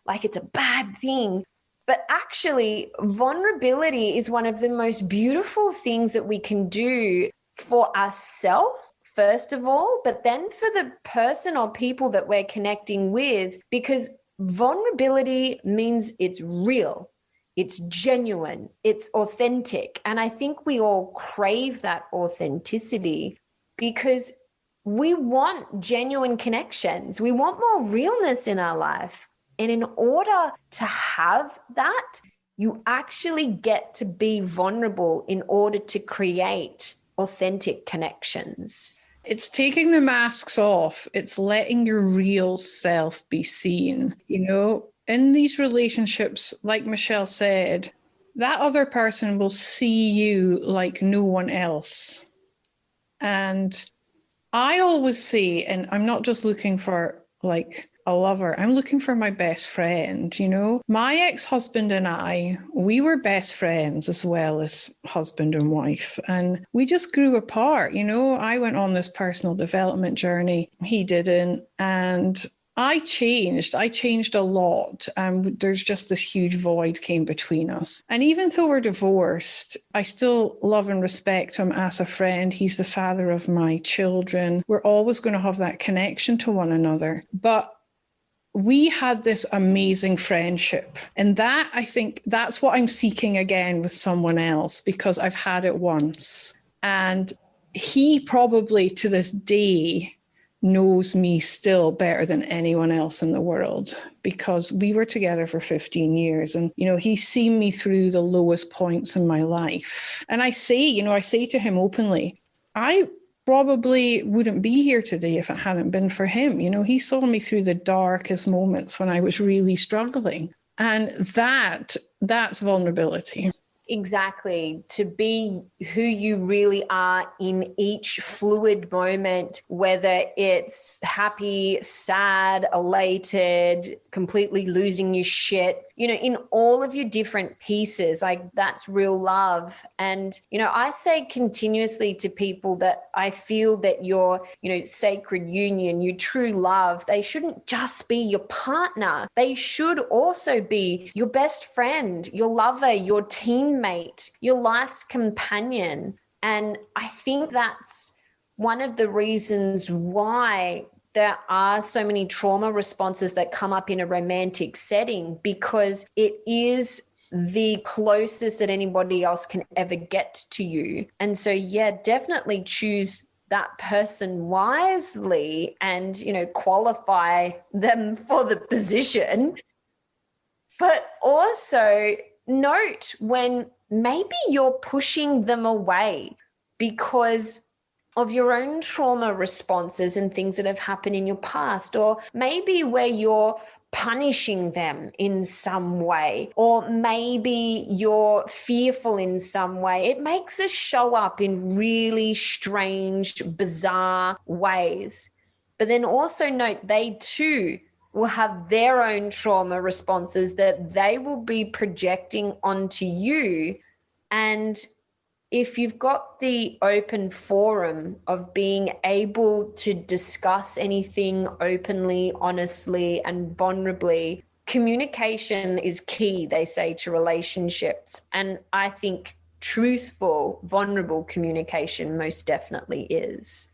Like it's a bad thing. But actually, vulnerability is one of the most beautiful things that we can do for ourselves, first of all, but then for the person or people that we're connecting with, because vulnerability means it's real. It's genuine, it's authentic. And I think we all crave that authenticity because we want genuine connections. We want more realness in our life. And in order to have that, you actually get to be vulnerable in order to create authentic connections. It's taking the masks off. It's letting your real self be seen, you know? In these relationships, like Michelle said, that other person will see you like no one else. And I always say, and I'm not just looking for like a lover, I'm looking for my best friend, you know? My ex-husband and I, we were best friends as well as husband and wife. And we just grew apart, you know? I went on this personal development journey. He didn't. And I changed a lot. There's just this huge void came between us. And even though we're divorced, I still love and respect him as a friend. He's the father of my children. We're always going to have that connection to one another. But we had this amazing friendship. And that, I think, that's what I'm seeking again with someone else because I've had it once. And he probably to this day knows me still better than anyone else in the world because we were together for 15 years and, you know, he's seen me through the lowest points in my life. And I say to him openly, I probably wouldn't be here today if it hadn't been for him. You know, he saw me through the darkest moments when I was really struggling. And that's vulnerability. Exactly. To be who you really are in each fluid moment, whether it's happy, sad, elated, completely losing your shit, you know, in all of your different pieces, like that's real love. And, you know, I say continuously to people that I feel that your, you know, sacred union, your true love, they shouldn't just be your partner. They should also be your best friend, your lover, your teammate, your life's companion. And I think that's one of the reasons why there are so many trauma responses that come up in a romantic setting, because it is the closest that anybody else can ever get to you. And so, yeah, definitely choose that person wisely and, you know, qualify them for the position. But also note when maybe you're pushing them away because of your own trauma responses and things that have happened in your past, or maybe where you're punishing them in some way, or maybe you're fearful in some way. It makes us show up in really strange, bizarre ways. But then also note they too will have their own trauma responses that they will be projecting onto you. And if you've got the open forum of being able to discuss anything openly, honestly, and vulnerably, communication is key, they say, to relationships. And I think truthful, vulnerable communication most definitely is.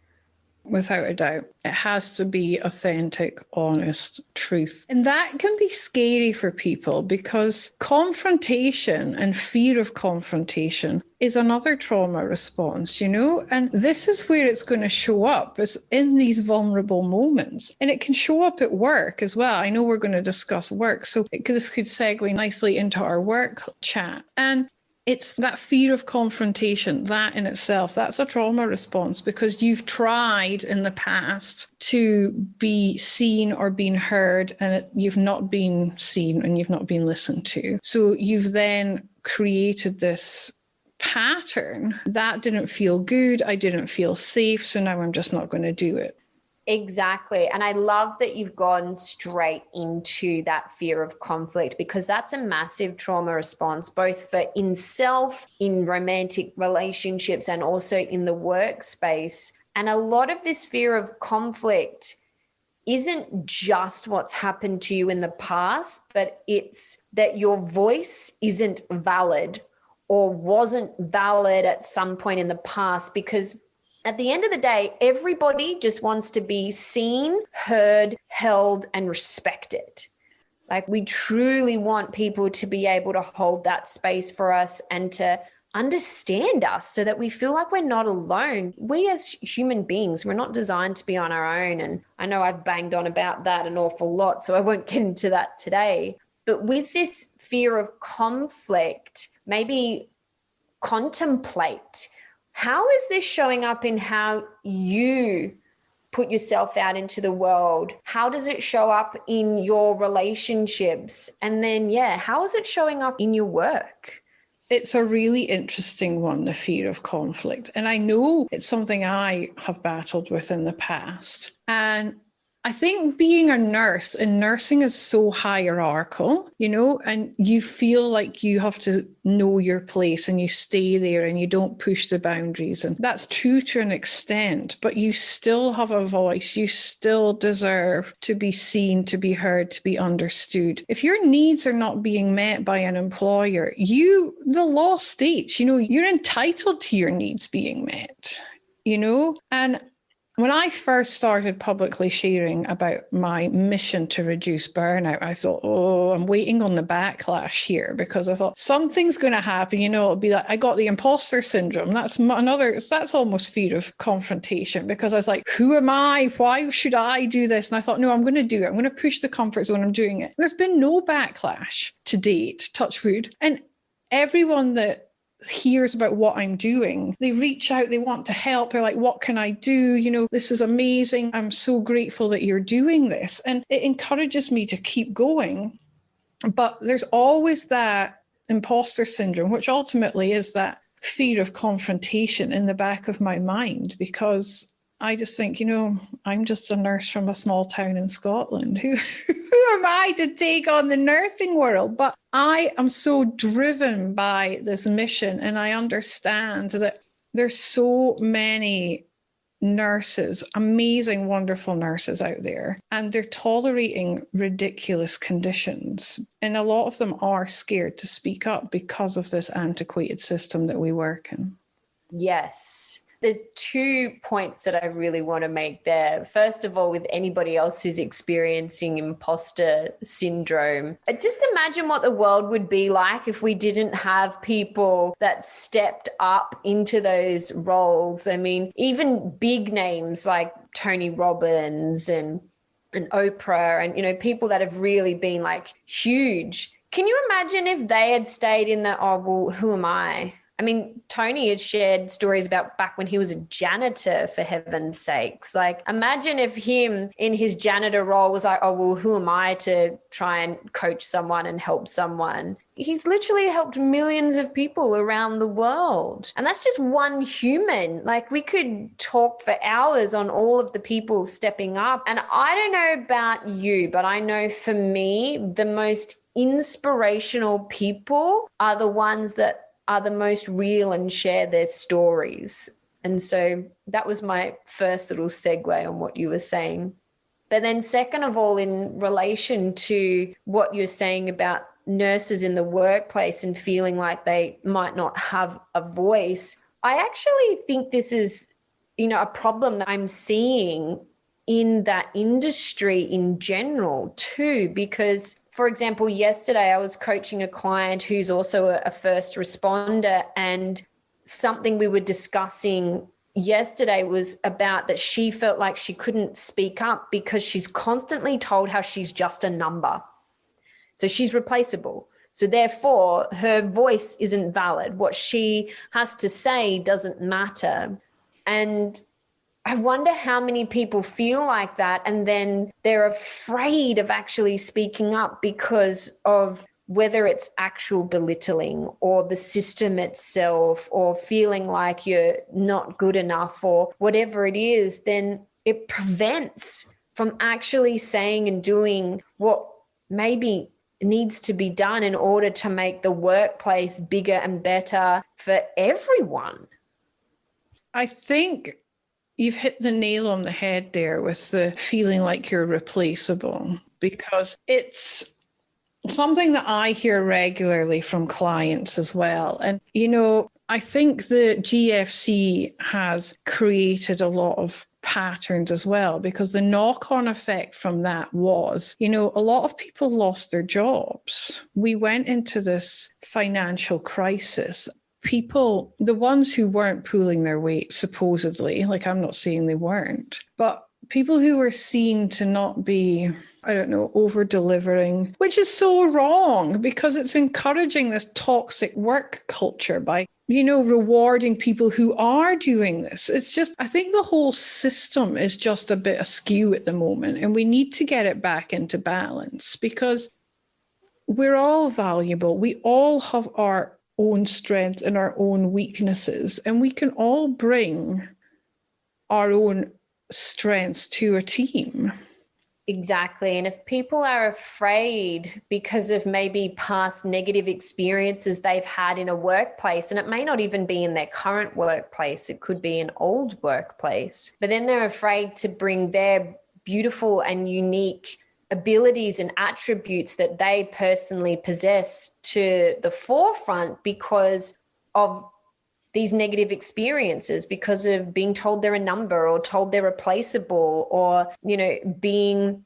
Without a doubt. It has to be authentic, honest truth. And that can be scary for people because confrontation and fear of confrontation is another trauma response, you know? And this is where it's going to show up, is in these vulnerable moments. And it can show up at work as well. I know we're going to discuss work, so this could segue nicely into our work chat. And it's that fear of confrontation, that in itself, that's a trauma response because you've tried in the past to be seen or been heard and you've not been seen and you've not been listened to. So you've then created this pattern that didn't feel good. I didn't feel safe. So now I'm just not going to do it. Exactly. And I love that you've gone straight into that fear of conflict because that's a massive trauma response, both for in self, in romantic relationships, and also in the workspace. And a lot of this fear of conflict isn't just what's happened to you in the past, but it's that your voice isn't valid or wasn't valid at some point in the past, because at the end of the day, everybody just wants to be seen, heard, held, and respected. Like, we truly want people to be able to hold that space for us and to understand us so that we feel like we're not alone. We as human beings, we're not designed to be on our own. And I know I've banged on about that an awful lot, so I won't get into that today. But with this fear of conflict, maybe contemplate, how is this showing up in how you put yourself out into the world? How does it show up in your relationships? And then, how is it showing up in your work? It's a really interesting one, the fear of conflict. And I know it's something I have battled with in the past. And I think being a nurse and nursing is so hierarchical, you know, and you feel like you have to know your place and you stay there and you don't push the boundaries. And that's true to an extent, but you still have a voice. You still deserve to be seen, to be heard, to be understood. If your needs are not being met by an employer, the law states, you know, you're entitled to your needs being met, you know, and when I first started publicly sharing about my mission to reduce burnout, I thought, I'm waiting on the backlash here, because I thought something's going to happen. You know, it'll be like, I got the imposter syndrome. That's almost fear of confrontation, because I was like, who am I? Why should I do this? And I thought, no, I'm going to do it. I'm going to push the comfort zone. I'm doing it. There's been no backlash to date, touch wood. And everyone that hears about what I'm doing, they reach out, they want to help. They're like, what can I do? You know, this is amazing. I'm so grateful that you're doing this. And it encourages me to keep going. But there's always that imposter syndrome, which ultimately is that fear of confrontation in the back of my mind, because I just think, you know, I'm just a nurse from a small town in Scotland. Who am I to take on the nursing world? But I am so driven by this mission, and I understand that there's so many nurses, amazing, wonderful nurses out there, and they're tolerating ridiculous conditions. And a lot of them are scared to speak up because of this antiquated system that we work in. Yes. There's 2 points that I really want to make there. First of all, with anybody else who's experiencing imposter syndrome, just imagine what the world would be like if we didn't have people that stepped up into those roles. I mean, even big names like Tony Robbins and Oprah and, you know, people that have really been like huge. Can you imagine if they had stayed in the, who am I? I mean, Tony had shared stories about back when he was a janitor, for heaven's sakes. Like, imagine if him in his janitor role was like, who am I to try and coach someone and help someone? He's literally helped millions of people around the world. And that's just one human. Like, we could talk for hours on all of the people stepping up. And I don't know about you, but I know for me, the most inspirational people are the ones that are the most real and share their stories. And so that was my first little segue on what you were saying. But then second of all, in relation to what you're saying about nurses in the workplace and feeling like they might not have a voice, I actually think this is a problem that I'm seeing in that industry in general too, because for example, yesterday I was coaching a client who's also a first responder, and something we were discussing yesterday was about that she felt like she couldn't speak up because she's constantly told how she's just a number. So she's replaceable. So therefore, her voice isn't valid. What she has to say doesn't matter. And I wonder how many people feel like that, and then they're afraid of actually speaking up because of whether it's actual belittling or the system itself, or feeling like you're not good enough or whatever it is. Then it prevents from actually saying and doing what maybe needs to be done in order to make the workplace bigger and better for everyone. I think you've hit the nail on the head there with the feeling like you're replaceable, because it's something that I hear regularly from clients as well. And, I think the GFC has created a lot of patterns as well, because the knock-on effect from that was, a lot of people lost their jobs. We went into this financial crisis. People, the ones who weren't pulling their weight, supposedly, like I'm not saying they weren't, but people who were seen to not be, over delivering, which is so wrong, because it's encouraging this toxic work culture by, rewarding people who are doing this. It's just, I think the whole system is just a bit askew at the moment, and we need to get it back into balance, because we're all valuable. We all have our own strengths and our own weaknesses, and we can all bring our own strengths to a team. Exactly. And if people are afraid because of maybe past negative experiences they've had in a workplace, and it may not even be in their current workplace, it could be an old workplace, but then they're afraid to bring their beautiful and unique abilities and attributes that they personally possess to the forefront because of these negative experiences, because of being told they're a number, or told they're replaceable, or, being,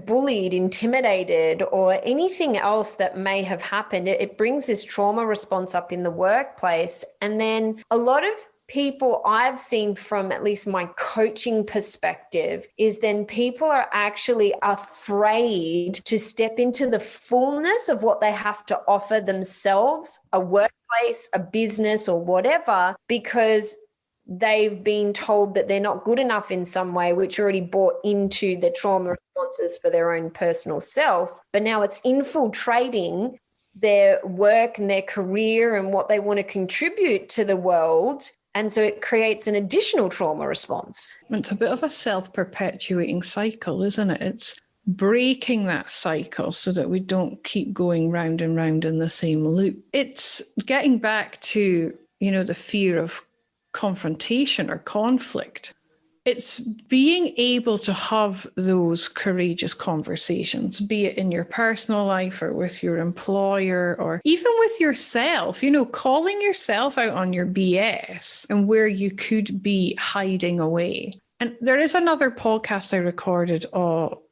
bullied, intimidated, or anything else that may have happened. It brings this trauma response up in the workplace. And then a lot of people I've seen, from at least my coaching perspective, is then people are actually afraid to step into the fullness of what they have to offer themselves, a workplace, a business, or whatever, because they've been told that they're not good enough in some way, which already bought into the trauma responses for their own personal self. But now it's infiltrating their work and their career and what they want to contribute to the world. And so it creates an additional trauma response. It's a bit of a self-perpetuating cycle, isn't it? It's breaking that cycle so that we don't keep going round and round in the same loop. It's getting back to, the fear of confrontation or conflict. It's being able to have those courageous conversations, be it in your personal life or with your employer, or even with yourself, calling yourself out on your BS and where you could be hiding away. And there is another podcast I recorded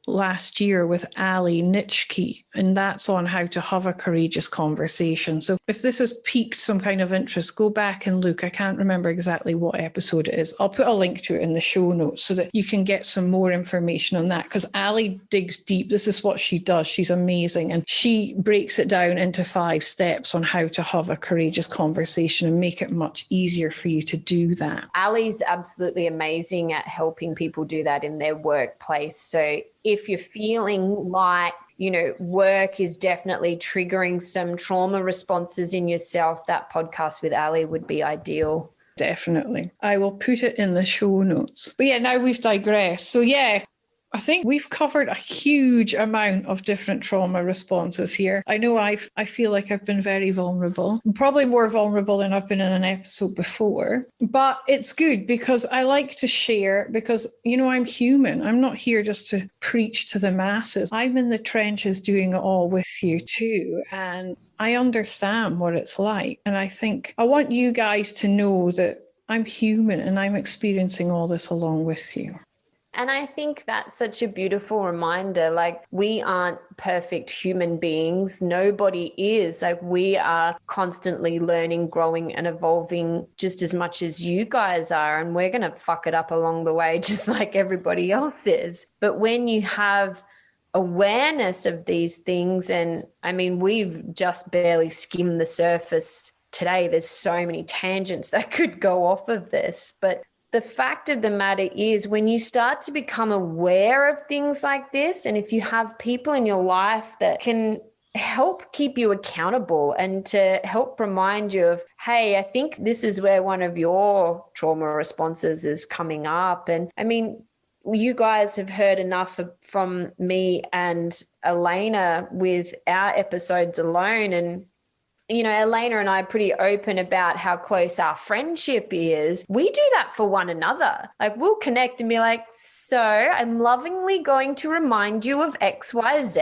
last year with Ali Nitschke, and that's on how to have a courageous conversation. So if this has piqued some kind of interest, go back and look. I can't remember exactly what episode it is. I'll put a link to it in the show notes so that you can get some more information on that, because Ali digs deep. This is what she does. She's amazing. And she breaks it down into 5 steps on how to have a courageous conversation and make it much easier for you to do that. Ali's absolutely amazing at helping people do that in their workplace. So if you're feeling like, work is definitely triggering some trauma responses in yourself, that podcast with Ali would be ideal. Definitely. I will put it in the show notes. But yeah, now we've digressed. So yeah, I think we've covered a huge amount of different trauma responses here. I know I feel like I've been very vulnerable, probably more vulnerable than I've been in an episode before. But it's good because I like to share, because, I'm human. I'm not here just to preach to the masses. I'm in the trenches doing it all with you too. And I understand what it's like. And I think I want you guys to know that I'm human and I'm experiencing all this along with you. And I think that's such a beautiful reminder. Like, we aren't perfect human beings. Nobody is. Like, we are constantly learning, growing, and evolving just as much as you guys are. And we're going to fuck it up along the way, just like everybody else is. But when you have awareness of these things, and I mean, we've just barely skimmed the surface today. There's so many tangents that could go off of this. But the fact of the matter is, when you start to become aware of things like this, and if you have people in your life that can help keep you accountable and to help remind you of, hey, I think this is where one of your trauma responses is coming up. And I mean, you guys have heard enough from me and Elena with our episodes alone. And you know, Elena and I are pretty open about how close our friendship is. We do that for one another. Like, we'll connect and be like, so I'm lovingly going to remind you of X, Y, Z.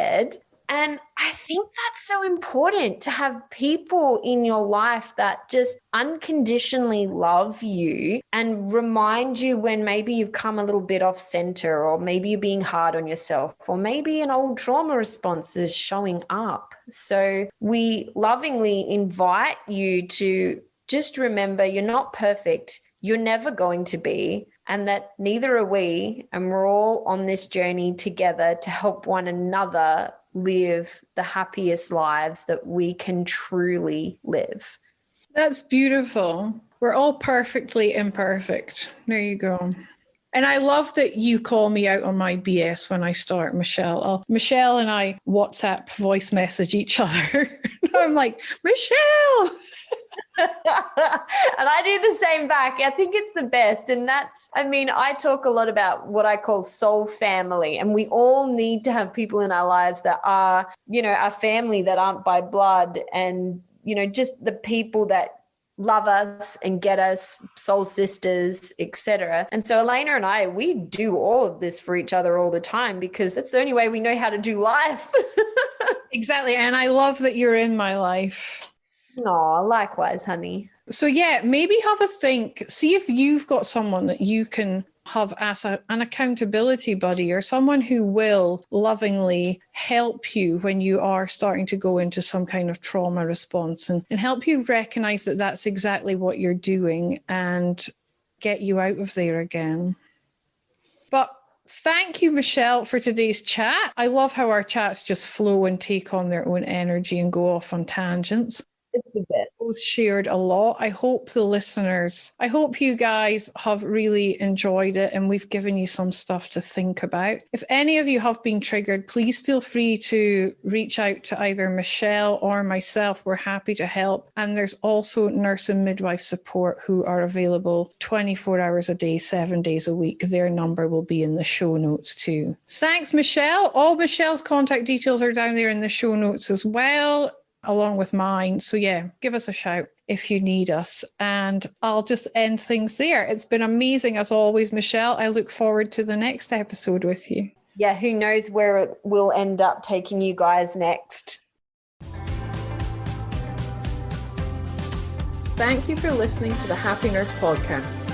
And I think that's so important, to have people in your life that just unconditionally love you and remind you when maybe you've come a little bit off center, or maybe you're being hard on yourself, or maybe an old trauma response is showing up. So we lovingly invite you to just remember, you're not perfect. You're never going to be, and that neither are we. And we're all on this journey together to help one another live the happiest lives that we can truly live. That's beautiful. We're all perfectly imperfect. There you go. And I love that you call me out on my BS when I start, Michelle. Michelle and I WhatsApp voice message each other. I'm like, Michelle! And I do the same back. I think it's the best. And that's, I mean, I talk a lot about what I call soul family. And we all need to have people in our lives that are, you know, our family, that aren't by blood, and, you know, just the people that love us and get us, soul sisters, etc. And so Elena and I, we do all of this for each other all the time, because that's the only way we know how to do life. Exactly. And I love that you're in my life. Oh, likewise, honey. So yeah, maybe have a think. See if you've got someone that you can have as an accountability buddy, or someone who will lovingly help you when you are starting to go into some kind of trauma response, and help you recognize that that's exactly what you're doing and get you out of there again. But thank you, Michelle, for today's chat. I love how our chats just flow and take on their own energy and go off on tangents. It's the best. Both shared a lot. I hope you guys have really enjoyed it, and we've given you some stuff to think about. If any of you have been triggered, please feel free to reach out to either Michelle or myself. We're happy to help. And there's also nurse and midwife support who are available 24 hours a day, 7 days a week. Their number will be in the show notes too. Thanks, Michelle. All Michelle's contact details are down there in the show notes as well, along with mine. So yeah, give us a shout if you need us. And I'll just end things there. It's been amazing as always, Michelle. I look forward to the next episode with you. Yeah, who knows where it will end up taking you guys next. Thank you for listening to the Happy Nurse podcast.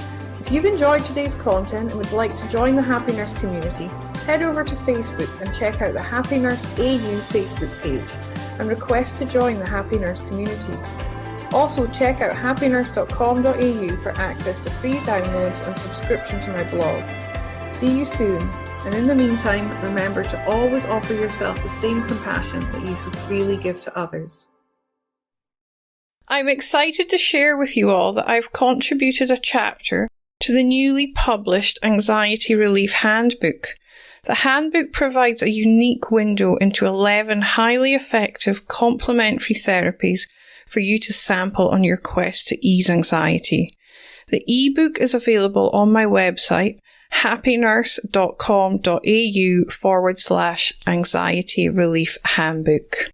If you've enjoyed today's content and would like to join the Happy Nurse community, head over to Facebook and check out the Happy Nurse AU Facebook page and request to join the Happy Nurse community. Also, check out happynurse.com.au for access to free downloads and subscription to my blog. See you soon, and in the meantime, remember to always offer yourself the same compassion that you so freely give to others. I'm excited to share with you all that I've contributed a chapter to the newly published Anxiety Relief Handbook. The handbook provides a unique window into 11 highly effective complementary therapies for you to sample on your quest to ease anxiety. The ebook is available on my website, happynurse.com.au/anxiety relief handbook.